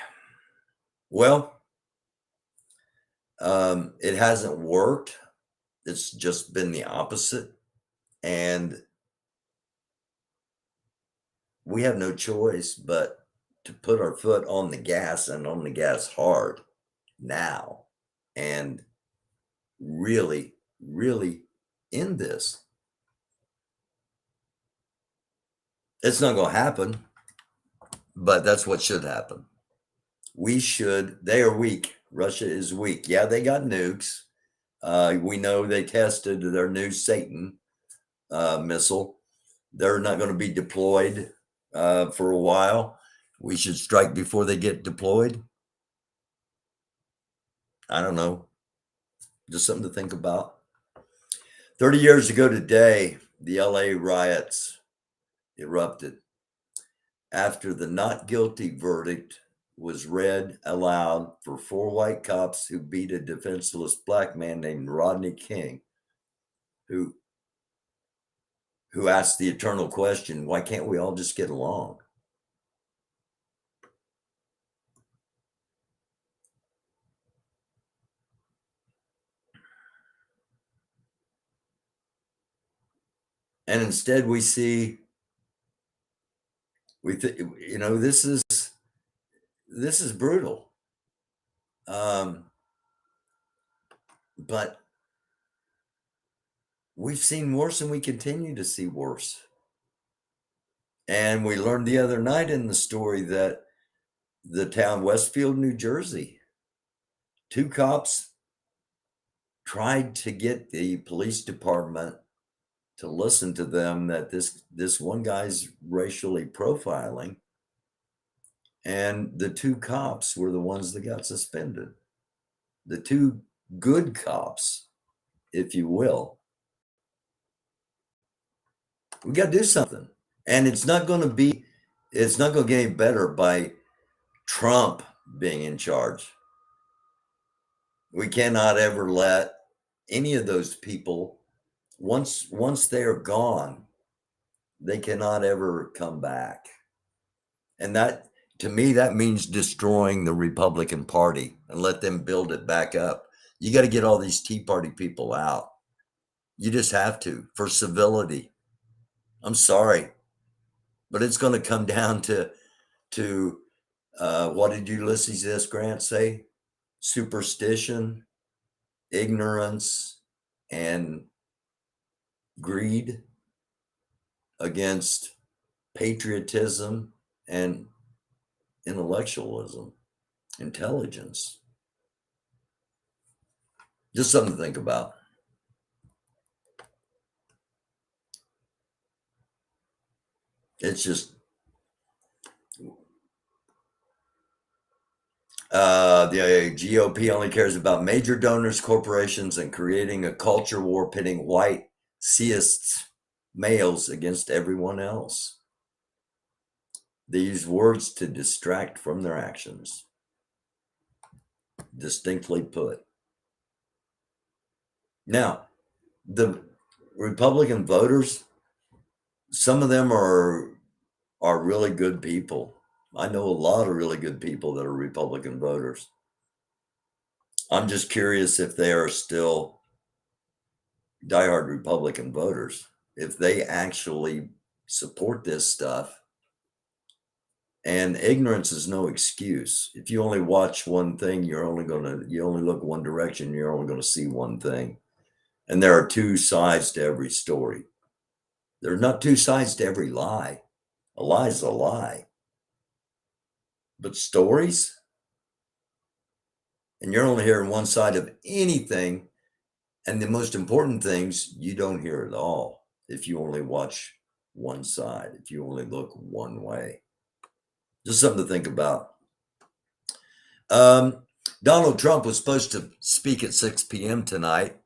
Well, it hasn't worked. It's just been the opposite. And we have no choice but to put our foot on the gas, and on the gas hard now, and really, really end this. It's not going to happen, but that's what should happen. They are weak. Russia is weak. Yeah, they got nukes. We know they tested their new Satan missile. They're not going to be deployed for a while. We should strike before they get deployed. I don't know. Just something to think about. 30 years ago today, the LA riots erupted after the not guilty verdict was read aloud for 4 white cops who beat a defenseless black man named Rodney King, who asked the eternal question, why can't we all just get along? And instead we see, this is brutal. But we've seen worse, and we continue to see worse. And we learned the other night in the story that the town Westfield, New Jersey, 2 cops tried to get the police department to listen to them, that this one guy's racially profiling, and the 2 cops were the ones that got suspended. The 2 good cops, if you will. We got to do something. And it's not going to get any better by Trump being in charge. We cannot ever let any of those people, once they are gone, they cannot ever come back. And that, to me, that means destroying the Republican Party and let them build it back up. You got to get all these Tea Party people out. You just have to, for civility. I'm sorry, but it's going to come down to what did Ulysses S. Grant say? Superstition, ignorance, and greed against patriotism and intellectualism, intelligence. Just something to think about. It's just the GOP only cares about major donors, corporations, and creating a culture war pitting white cis males against everyone else. They use words to distract from their actions. Distinctly put. Now, the Republican voters, some of them are are really good people. I know a lot of really good people that are Republican voters. I'm just curious if they are still diehard Republican voters, if they actually support this stuff. And ignorance is no excuse. If you only watch one thing, you only look one direction, you're only going to see one thing. And there are two sides to every story. There's not two sides to every lie. A lie is a lie. But stories, and you're only hearing one side of anything. And the most important things you don't hear at all if you only watch one side, if you only look one way. Just something to think about. Donald Trump was supposed to speak at 6 p.m. tonight,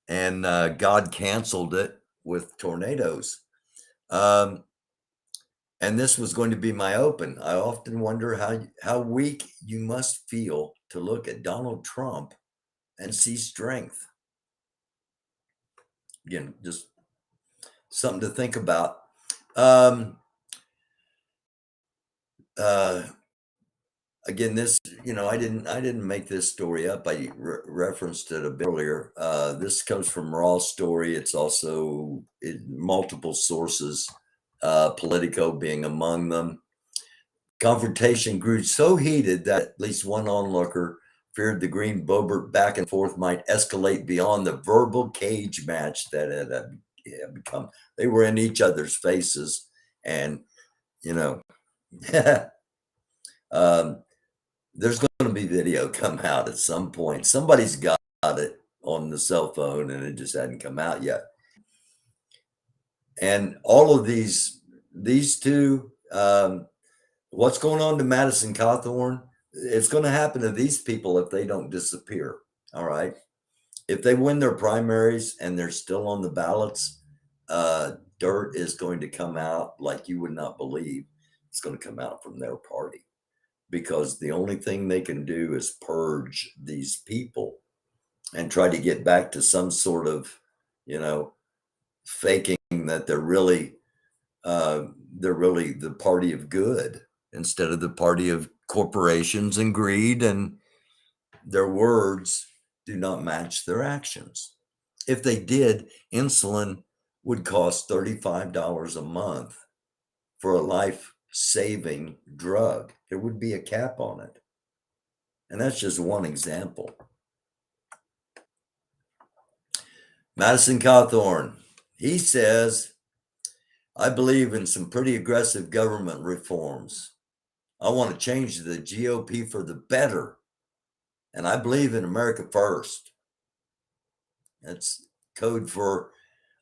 and God canceled it with tornadoes. And this was going to be my open. I often wonder how weak you must feel to look at Donald Trump and see strength. Again, just something to think about. Again, this, I didn't make this story up. I referenced it a bit earlier. This comes from Raw Story. It's also multiple sources, Politico being among them. Confrontation grew so heated that at least one onlooker feared the Green Bobert back and forth might escalate beyond the verbal cage match that it had become. They were in each other's faces, and there's going to be video come out at some point. Somebody's got it on the cell phone, and it just hadn't come out yet. And all of these two, what's going on to Madison Cawthorn? It's going to happen to these people if they don't disappear. All right. If they win their primaries and they're still on the ballots, dirt is going to come out like you would not believe. It's going to come out from their party, because the only thing they can do is purge these people and try to get back to some sort of, faking that they're really the party of good instead of the party of corporations and greed, and their words do not match their actions. If they did, insulin would cost $35 a month for a life-saving drug. There would be a cap on it. And that's just one example. Madison Cawthorn, he says, I believe in some pretty aggressive government reforms. I want to change the GOP for the better. And I believe in America first. That's code for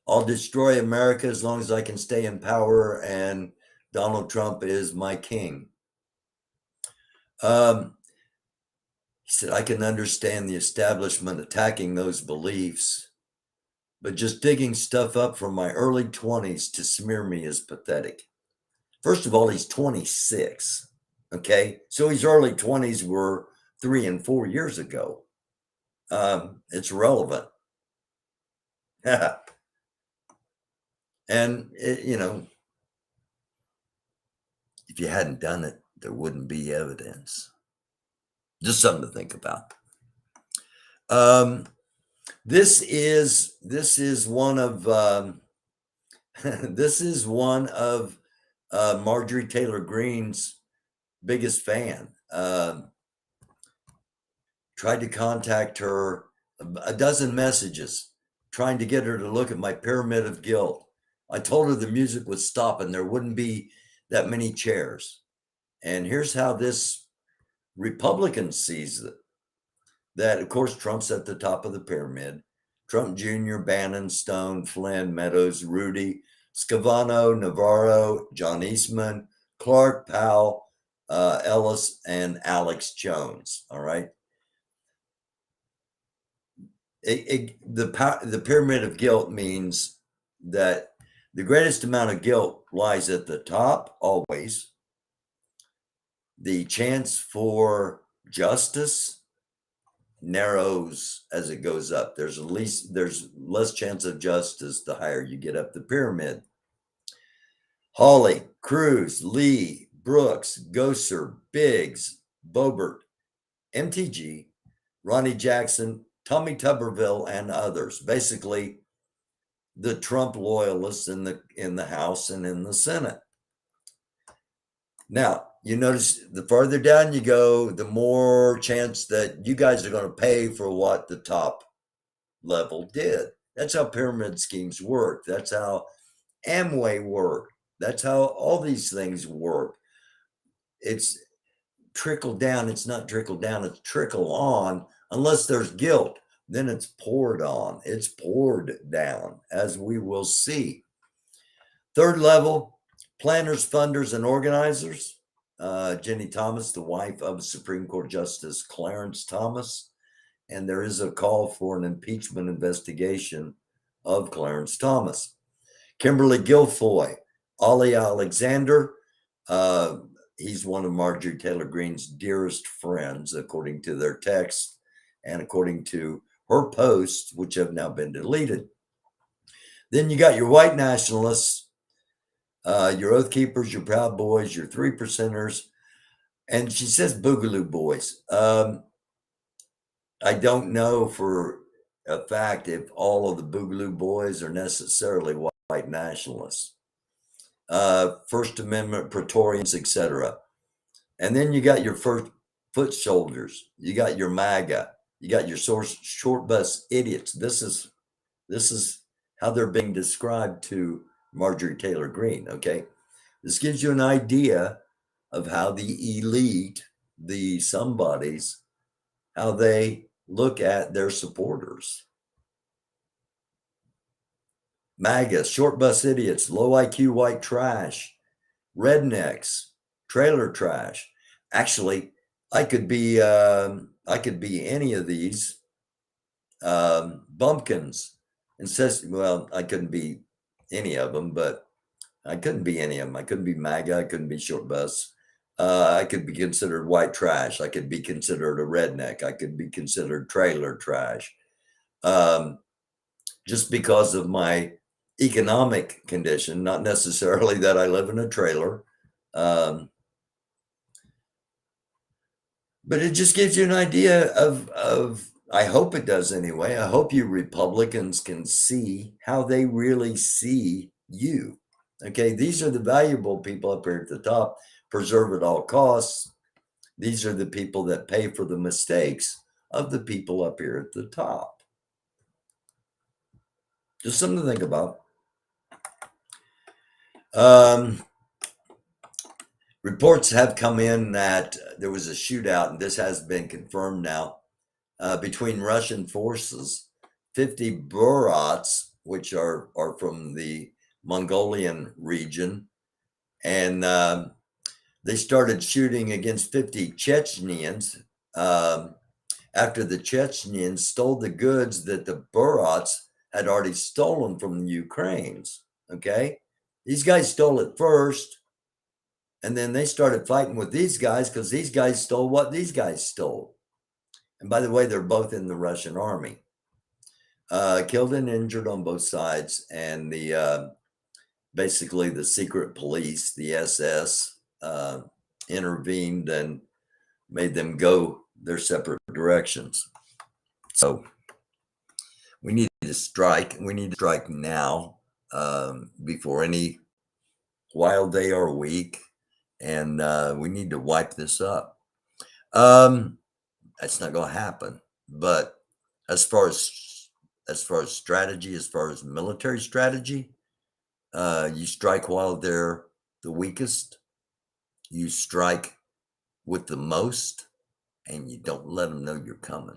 I'll destroy America as long as I can stay in power, and Donald Trump is my king. He said, I can understand the establishment attacking those beliefs, but just digging stuff up from my early 20s to smear me is pathetic. First of all, he's 26. Okay. So his early 20s were 3 and 4 years ago. It's relevant. And, if you hadn't done it, there wouldn't be evidence. Just something to think about. This is one of Marjorie Taylor Greene's biggest fan. Tried to contact her, a dozen messages, trying to get her to look at my pyramid of guilt. I told her the music would stop and there wouldn't be that many chairs. And here's how this Republican sees it. That, of course, Trump's at the top of the pyramid. Trump Jr., Bannon, Stone, Flynn, Meadows, Rudy, Scavano, Navarro, John Eastman, Clark, Powell, Ellis, and Alex Jones. All right. The pyramid of guilt means that the greatest amount of guilt lies at the top, always. The chance for justice narrows as it goes up. There's less chance of justice the higher you get up the pyramid. Hawley, Cruz, Lee, Brooks, Gosser, Biggs, Bobert, MTG, Ronnie Jackson, Tommy Tuberville, and others. Basically, the Trump loyalists in the House and in the Senate. Now, you notice the farther down you go, the more chance that you guys are going to pay for what the top level did. That's how pyramid schemes work. That's how Amway worked. That's how all these things work. It's trickle down. It's not trickle down. It's trickle on. Unless there's guilt, then it's poured on. It's poured down, as we will see. Third level, planners, funders, and organizers. Jenny Thomas, the wife of Supreme Court Justice Clarence Thomas. And there is a call for an impeachment investigation of Clarence Thomas. Kimberly Guilfoyle, Ollie Alexander. He's one of Marjorie Taylor Greene's dearest friends, according to their text and according to her posts, which have now been deleted. Then you got your white nationalists, your Oath Keepers, your Proud Boys, your 3%ers, and she says Boogaloo Boys. I don't know for a fact if all of the Boogaloo Boys are necessarily white nationalists. First Amendment Praetorians, etc. And then you got your first foot soldiers. You got your MAGA. You got your short bus idiots. This is how they're being described to Marjorie Taylor Greene. Okay, this gives you an idea of how the elite, the somebodies, how they look at their supporters. MAGA, short bus idiots, low IQ white trash, rednecks, trailer trash. Actually, I could be any of these bumpkins. And says, well, I couldn't be any of them, but I couldn't be any of them. I couldn't be MAGA. I couldn't be short bus. I could be considered white trash. I could be considered a redneck. I could be considered trailer trash. Just because of my economic condition, not necessarily that I live in a trailer. But it just gives you an idea of, I hope it does anyway. I hope you Republicans can see how they really see you. Okay, these are the valuable people up here at the top, preserve at all costs. These are the people that pay for the mistakes of the people up here at the top. Just something to think about. Reports have come in that there was a shootout, and this has been confirmed now, between Russian forces, 50 Burats, which are from the Mongolian region, and they started shooting against 50 Chechens after the Chechens stole the goods that the Burats had already stolen from the Ukrainians. Okay, these guys stole it first, and then they started fighting with these guys because these guys stole what these guys stole. And by the way, they're both in the Russian army. Killed and injured on both sides, and the basically the secret police, the SS, intervened and made them go their separate directions. So we need to strike. We need to strike now, before any while they are weak, and we need to wipe this up. That's not going to happen. But as far as strategy, as far as military strategy, you strike while they're the weakest. You strike with the most, and you don't let them know you're coming.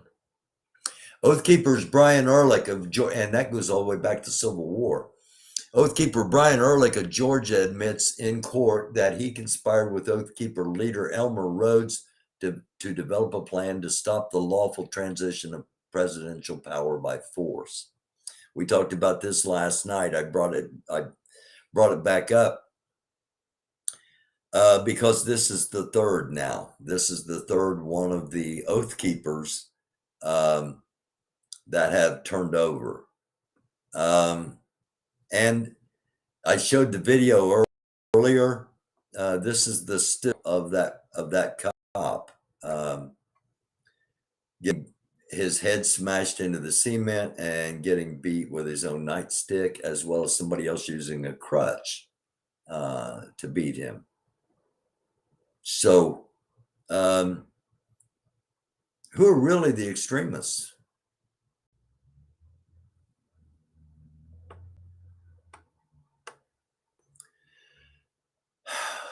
Oath Keepers Brian Ehrlich of Georgia, and that goes all the way back to Civil War. Oath Keeper Brian Ehrlich of Georgia admits in court that he conspired with Oath Keeper leader Elmer Rhodes to develop a plan to stop the lawful transition of presidential power by force. We talked about this last night. I brought it back up because this is the third now. This is the third one of the Oath Keepers that have turned over. And I showed the video earlier, this is the still of that cop getting his head smashed into the cement and getting beat with his own nightstick, as well as somebody else using a crutch to beat him. So, who are really the extremists?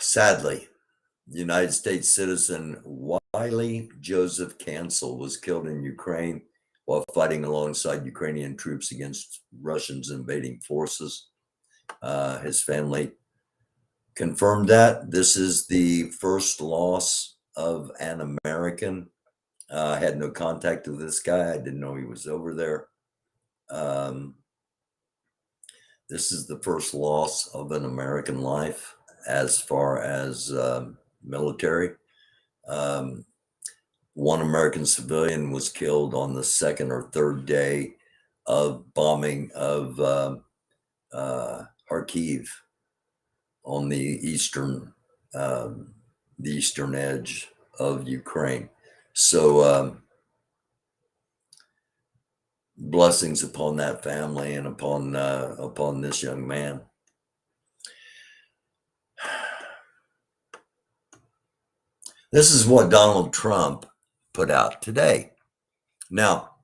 Sadly, United States citizen Wiley Joseph Cancel was killed in Ukraine while fighting alongside Ukrainian troops against Russians invading forces. His family confirmed that. This is the first loss of an American. I had no contact with this guy. I didn't know he was over there. This is the first loss of an American life as far as military. One American civilian was killed on the second or third day of bombing of Kharkiv on the eastern edge of Ukraine. So blessings upon that family and upon this young man. This is what Donald Trump put out today. Now,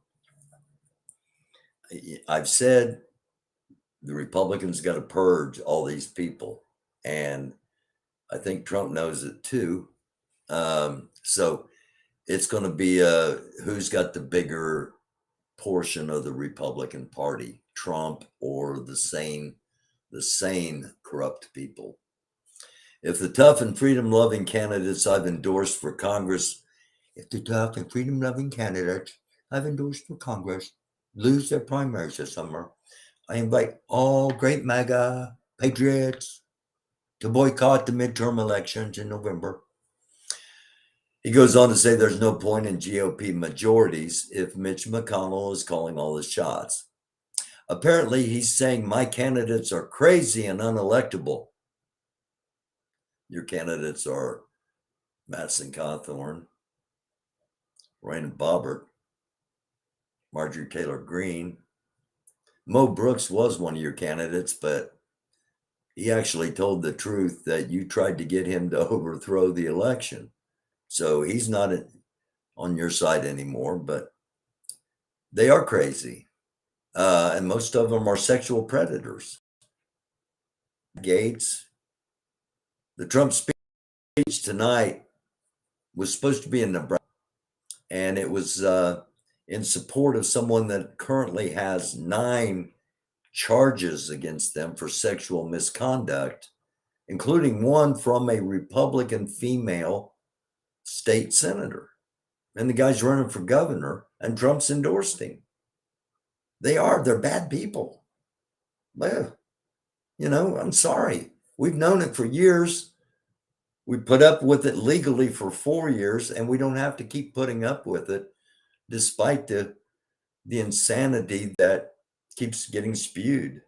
I've said the Republicans got to purge all these people, and I think Trump knows it too. So it's going to be who's got the bigger portion of the Republican Party, Trump or the sane corrupt people. If the tough and freedom-loving candidates I've endorsed for Congress, lose their primaries this summer, I invite all great MAGA patriots to boycott the midterm elections in November. He goes on to say there's no point in GOP majorities if Mitch McConnell is calling all the shots. Apparently, he's saying my candidates are crazy and unelectable. Your candidates are Madison Cawthorn, Raina Boebert, Marjorie Taylor Greene. Mo Brooks was one of your candidates, but he actually told the truth that you tried to get him to overthrow the election. So he's not on your side anymore, but they are crazy. And most of them are sexual predators. Gates. The Trump speech tonight was supposed to be in Nebraska, and it was in support of someone that currently has 9 charges against them for sexual misconduct, including one from a Republican female state senator. And the guy's running for governor, and Trump's endorsed him. They're bad people. Well, I'm sorry. We've known it for years. We put up with it legally for 4 years, and we don't have to keep putting up with it, despite the insanity that keeps getting spewed.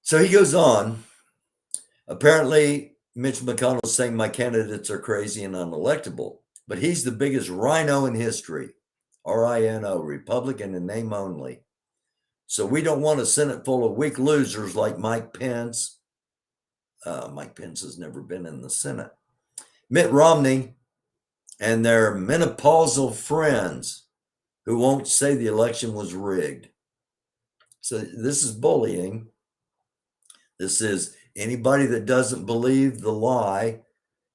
So he goes on. Apparently, Mitch McConnell is saying my candidates are crazy and unelectable, but he's the biggest rhino in history. RINO, Republican in name only. So we don't want a Senate full of weak losers like Mike Pence. Mike Pence has never been in the Senate. Mitt Romney and their menopausal friends who won't say the election was rigged. So this is bullying. This is anybody that doesn't believe the lie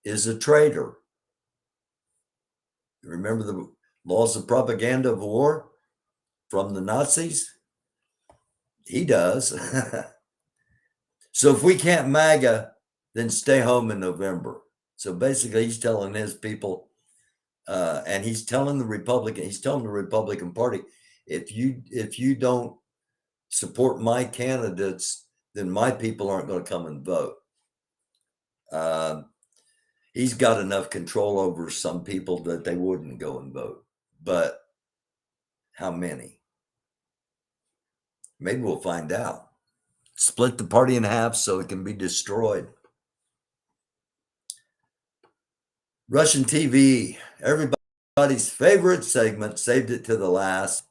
is a traitor. Remember the laws of propaganda of war from the Nazis? He does. So if we can't MAGA, then stay home in November. So basically he's telling his people, and he's telling the Republican Party, if you don't support my candidates, then my people aren't going to come and vote. He's got enough control over some people that they wouldn't go and vote. But how many? Maybe we'll find out. split the party in half so it can be destroyed. Russian TV, everybody's favorite segment, saved it to the last.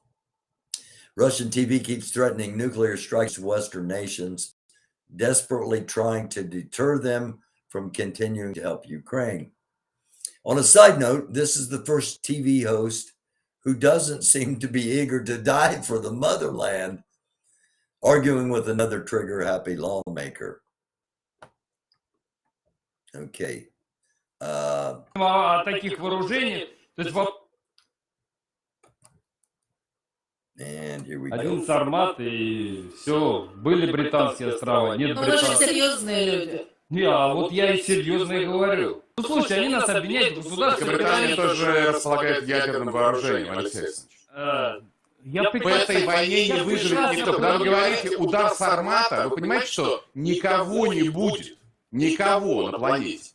Russian TV keeps threatening nuclear strikes to Western nations, desperately trying to deter them from continuing to help Ukraine. On a side note, this is the first TV host who doesn't seem to be eager to die for the motherland, arguing with another trigger-happy lawmaker. Okay. О таких вооружениях. То есть And here we go. один Сармат и все. Были британские острова, нет Ну, вы же британских. серьезные люди. Не, а вот я и серьезно и говорю. Ну, слушай, они нас обвиняют в государстве. Британия тоже располагает ядерным вооружением, Алексей Александрович. Я В этой войне не выживет никто. Когда вы говорите «удар Сармата», вы понимаете, что никого не будет. Никого на планете.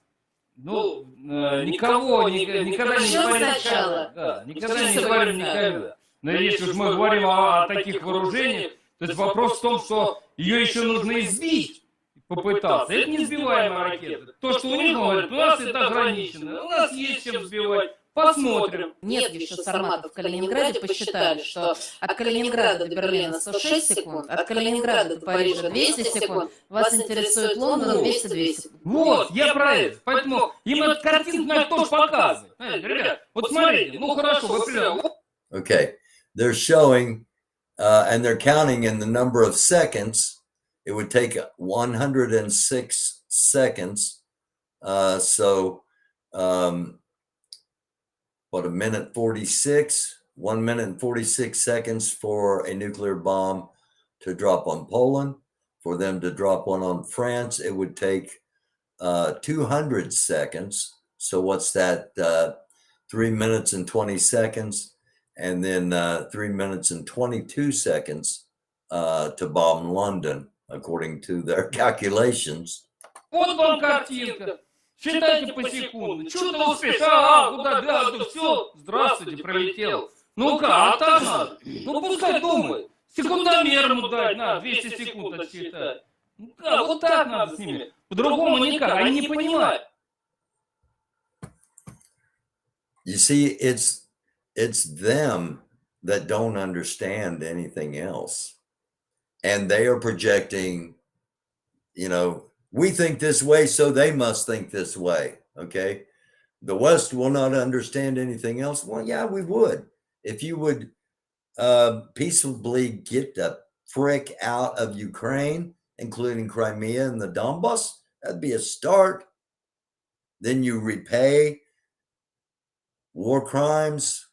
Ну, никого, никогда не Начнем говорим. сначала. Да, никогда не говорим никогда. Но если уж мы говорим о таких вооружениях, то есть вопрос в том, что ее еще нужно избить, попытаться. Это не сбиваемая ракета. То, что у них говорят, у нас это ограничено, у нас есть чем сбивать. Посмотрим. Нет еще Сарматов в Калининграде. Посчитали, что от Калининграда до Берлина 106 секунд, от Калининграда до Парижа 200 секунд. Вас интересует Лондон 202 секунд. Вот, я про это. Поэтому им эту картинку надо тоже показывать. Знаете, ребят, вот смотрите, ну хорошо, вы прям... Okay. They're showing and they're counting in the number of seconds. It would take 106 seconds. What, a minute 46? 1 minute and 46 seconds for a nuclear bomb to drop on Poland. For them to drop one on France, it would take 200 seconds. So what's that? 3 minutes and 20 seconds. And then 3 minutes and 22 seconds to bomb London, according to their calculations. Вот вам картинка. Считайте по секунду. Что ты успеешь? Куда? Да, все. Здравствуйте, пролетел. Ну-ка, а так надо. Ну, пускай думает. Секундомер ему дать, на, 200 секунд отсчитать. Ну-ка, вот так надо с ними. По-другому никак. Они не понимают. You see, it's them that don't understand anything else. And they are projecting, we think this way, so they must think this way. Okay. The West will not understand anything else. Well, yeah, we would. If you would peaceably get the frick out of Ukraine, including Crimea and the Donbass, that'd be a start. Then you repay war crimes,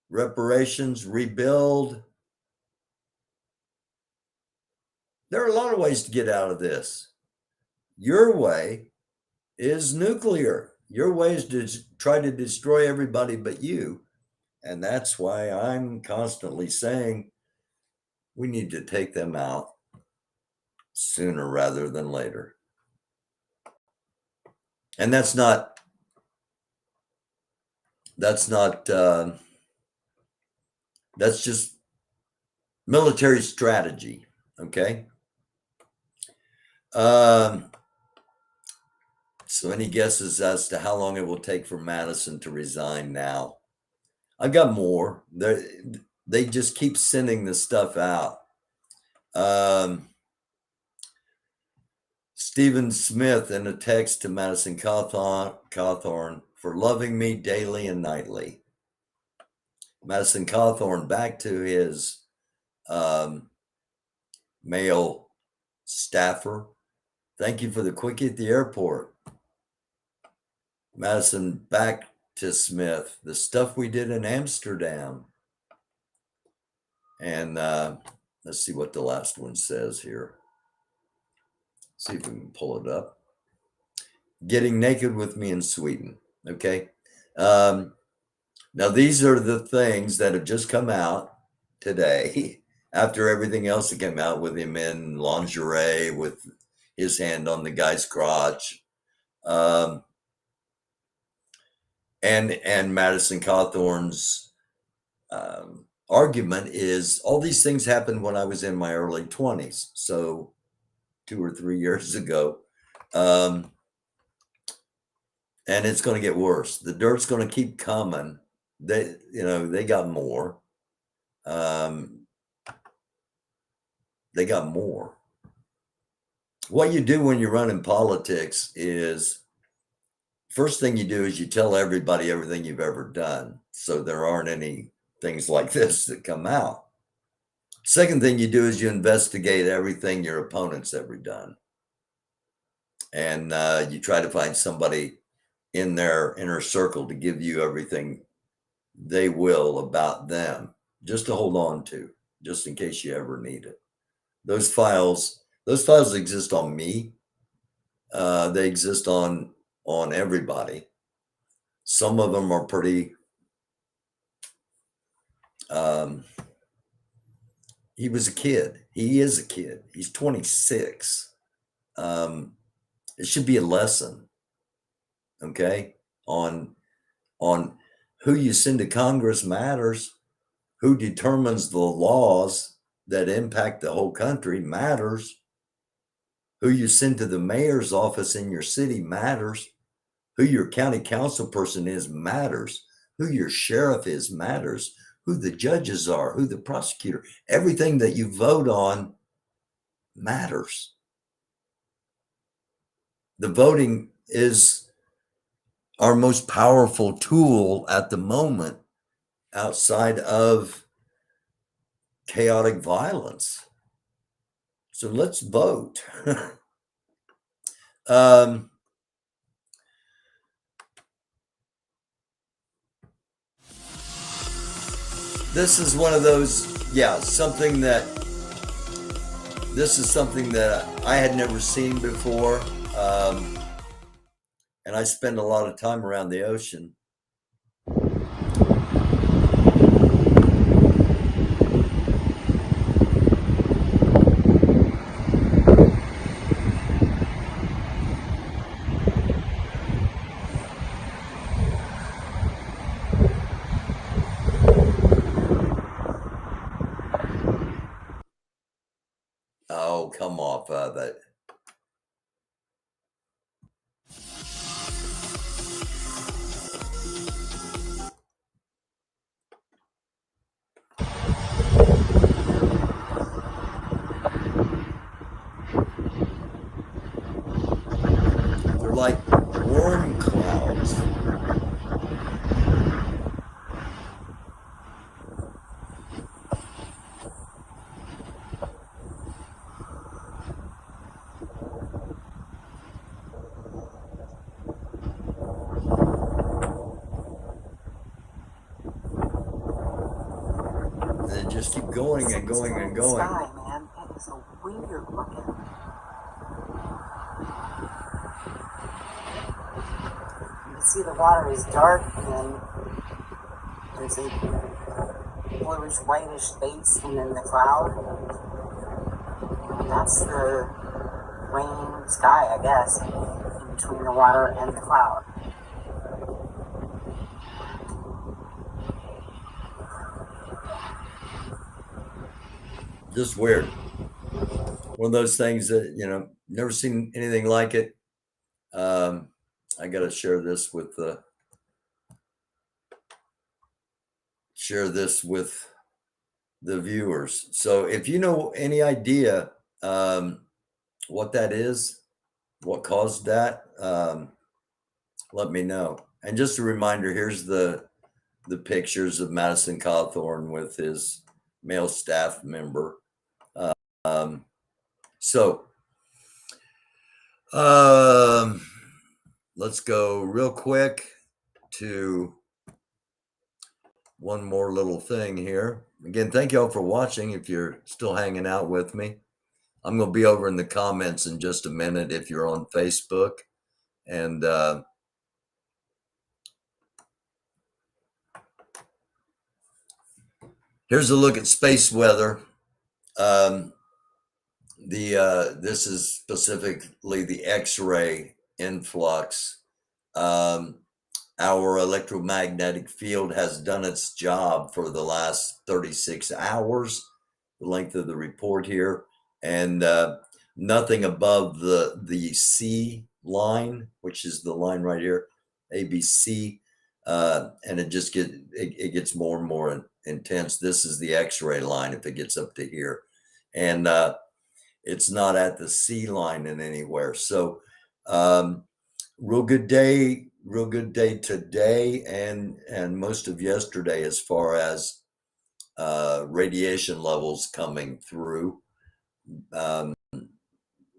reparations, rebuild. There are a lot of ways to get out of this. Your way is nuclear. Your way is to try to destroy everybody but you. And that's why I'm constantly saying we need to take them out sooner rather than later. And that's just military strategy. Okay. So any guesses as to how long it will take for Madison to resign now? I've got more. They just keep sending this stuff out. Stephen Smith in a text to Madison Cawthorn for loving me daily and nightly. Madison Cawthorn back to his male staffer. Thank you for the quickie at the airport. Madison back to Smith. The stuff we did in Amsterdam. And let's see what the last one says here. See if we can pull it up. Getting naked with me in Sweden. Okay. Now, these are the things that have just come out today after everything else that came out with him in lingerie with his hand on the guy's crotch. And Madison Cawthorn's argument is all these things happened when I was in my early 20s. So 2 or 3 years ago. And it's going to get worse. The dirt's going to keep coming. They got more. They got more. What you do when you run in politics is, first thing you do is you tell everybody everything you've ever done, so there aren't any things like this that come out. Second thing you do is you investigate everything your opponent's ever done. And you try to find somebody in their inner circle to give you everything they will about them, just to hold on to, just in case you ever need it. Those files exist on me. They exist on everybody. Some of them are pretty. He was a kid. He is a kid. He's 26. It should be a lesson, okay, on who you send to Congress matters. Who determines the laws that impact the whole country matters. Who you send to the mayor's office in your city matters. Who your county council person is matters. Who your sheriff is matters. Who the judges are, who the prosecutor, everything that you vote on matters. The voting is our most powerful tool at the moment outside of chaotic violence. So let's vote. This is one of those, this is something that I had never seen before. And I spend a lot of time around the ocean. Oh, come off of it. They're like warm clouds. They just keep going and going and going. Sky, man, it is so weird looking. You can see the water is dark, and then there's a bluish, whitish space, and then the cloud. And that's the rain sky, I guess, in between the water and the cloud. Just weird. One of those things that, never seen anything like it. I got to share this with the viewers. So if you know any idea what that is, what caused that, let me know. And just a reminder, here's the pictures of Madison Cawthorn with his male staff member. Let's go real quick to one more little thing here. Again, thank you all for watching. If you're still hanging out with me, I'm going to be over in the comments in just a minute if you're on Facebook. And here's a look at space weather. This is specifically the X-ray influx. Our electromagnetic field has done its job for the last 36 hours, the length of the report here. And nothing above the C line, which is the line right here, ABC, and it just gets more and more intense. This is the X-ray line if it gets up to here, and it's not at the C line in anywhere. So real good day today and most of yesterday as far as radiation levels coming through.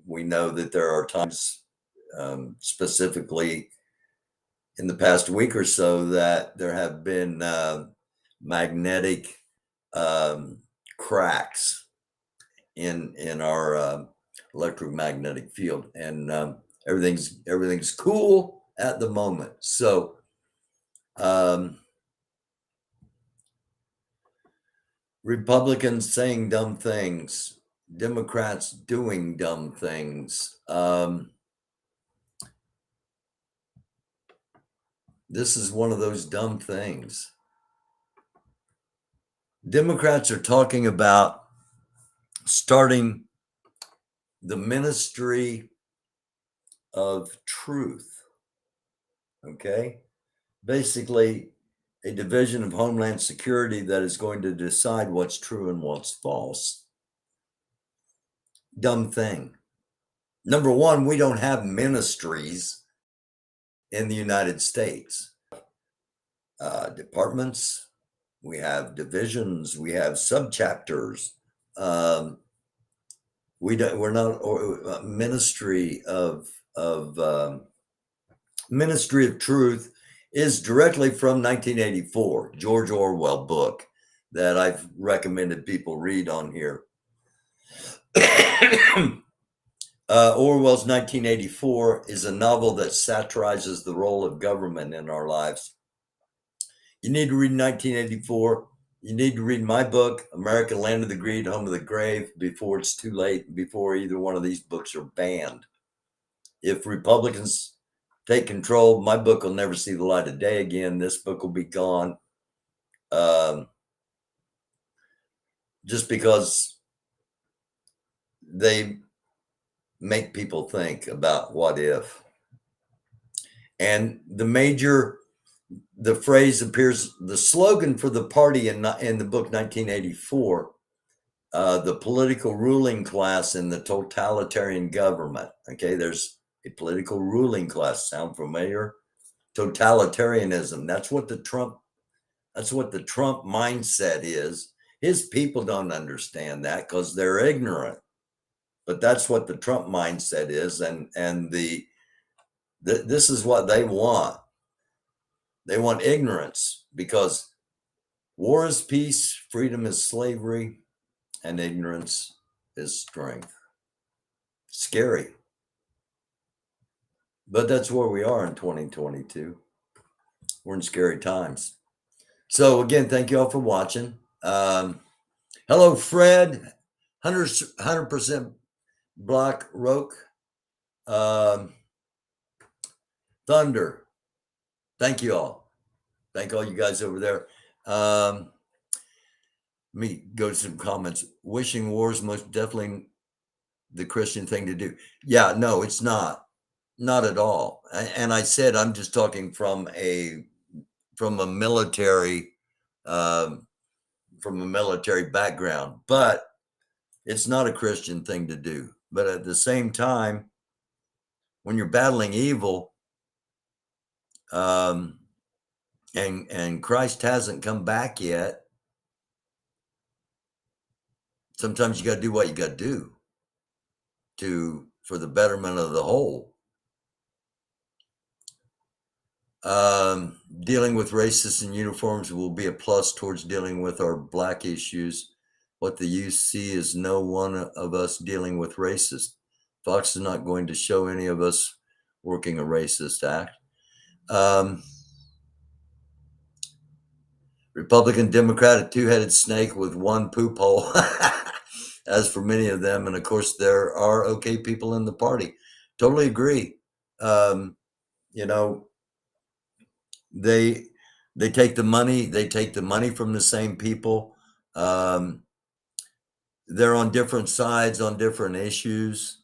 We know that there are times, specifically in the past week or so, that there have been magnetic cracks in our electromagnetic field, and everything's cool at the moment. So Republicans saying dumb things, Democrats doing dumb things. This is one of those dumb things. Democrats are talking about starting the ministry of truth. Okay? Basically, a division of Homeland Security that is going to decide what's true and what's false. Dumb thing. Number one, we don't have ministries in the United States. Departments, we have divisions, we have subchapters. We're not ministry of Ministry of Truth is directly from 1984, George Orwell book that I've recommended people read on here. Orwell's 1984 is a novel that satirizes the role of government in our lives. You need to read 1984. You need to read my book, America, Land of the Greed, Home of the Grave, before it's too late, before either one of these books are banned. If Republicans take control, my book will never see the light of day again. This book will be gone. Just because they make people think about what if. And the phrase appears, the slogan for the party in the book 1984, the political ruling class in the totalitarian government. Okay, there's a political ruling class. Sound familiar? Totalitarianism. That's what the Trump mindset is. His people don't understand that because they're ignorant. But that's what the Trump mindset is, and this is what they want. They want ignorance, because war is peace, freedom is slavery, and ignorance is strength. Scary. But that's where we are in 2022. We're in scary times. So again, thank you all for watching. Hello, Fred, 100% Black Roke, Thunder. Thank you all. Thank all you guys over there. Let me go to some comments. Wishing war is most definitely the Christian thing to do. Yeah, no, it's not. Not at all. And I said I'm just talking from a military background, but it's not a Christian thing to do. But at the same time, when you're battling evil, and Christ hasn't come back yet, sometimes you got to do what you got to do for the betterment of the whole. Dealing with racists in uniforms will be a plus towards dealing with our black issues. What the youth see is no one of us dealing with racists. Fox is not going to show any of us working a racist act. Republican, Democrat, a two-headed snake with one poop hole, as for many of them. And of course, there are okay people in the party. Totally agree. You know, they take the money. They take the money from the same people. They're on different sides on different issues.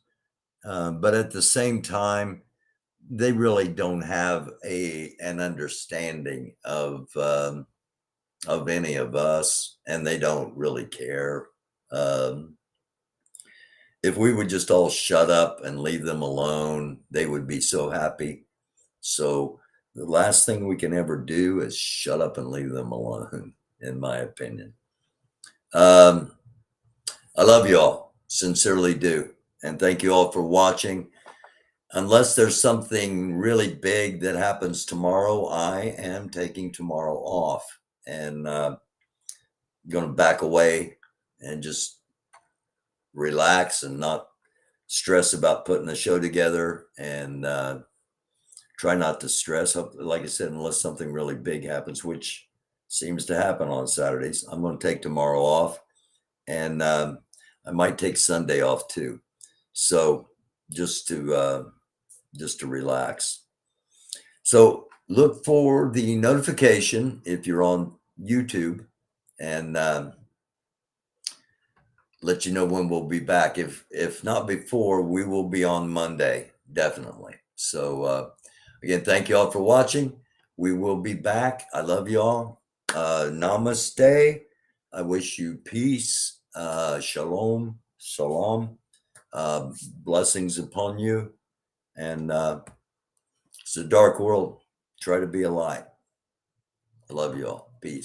But at the same time, they really don't have an understanding of any of us, and they don't really care. If we would just all shut up and leave them alone, they would be so happy. So the last thing we can ever do is shut up and leave them alone, in my opinion. I love you all, sincerely do. And thank you all for watching. Unless there's something really big that happens tomorrow, I am taking tomorrow off and going to back away and just relax and not stress about putting the show together, and try not to stress. Like I said, unless something really big happens, which seems to happen on Saturdays, I'm going to take tomorrow off, and I might take Sunday off too. So just to relax. So look for the notification if you're on YouTube, and let you know when we'll be back. If not before, we will be on Monday, definitely. So again, thank you all for watching. We will be back. I love you all. Namaste. I wish you peace. Shalom. Salam. Blessings upon you. And it's a dark world. Try to be a light. I love you all. Peace.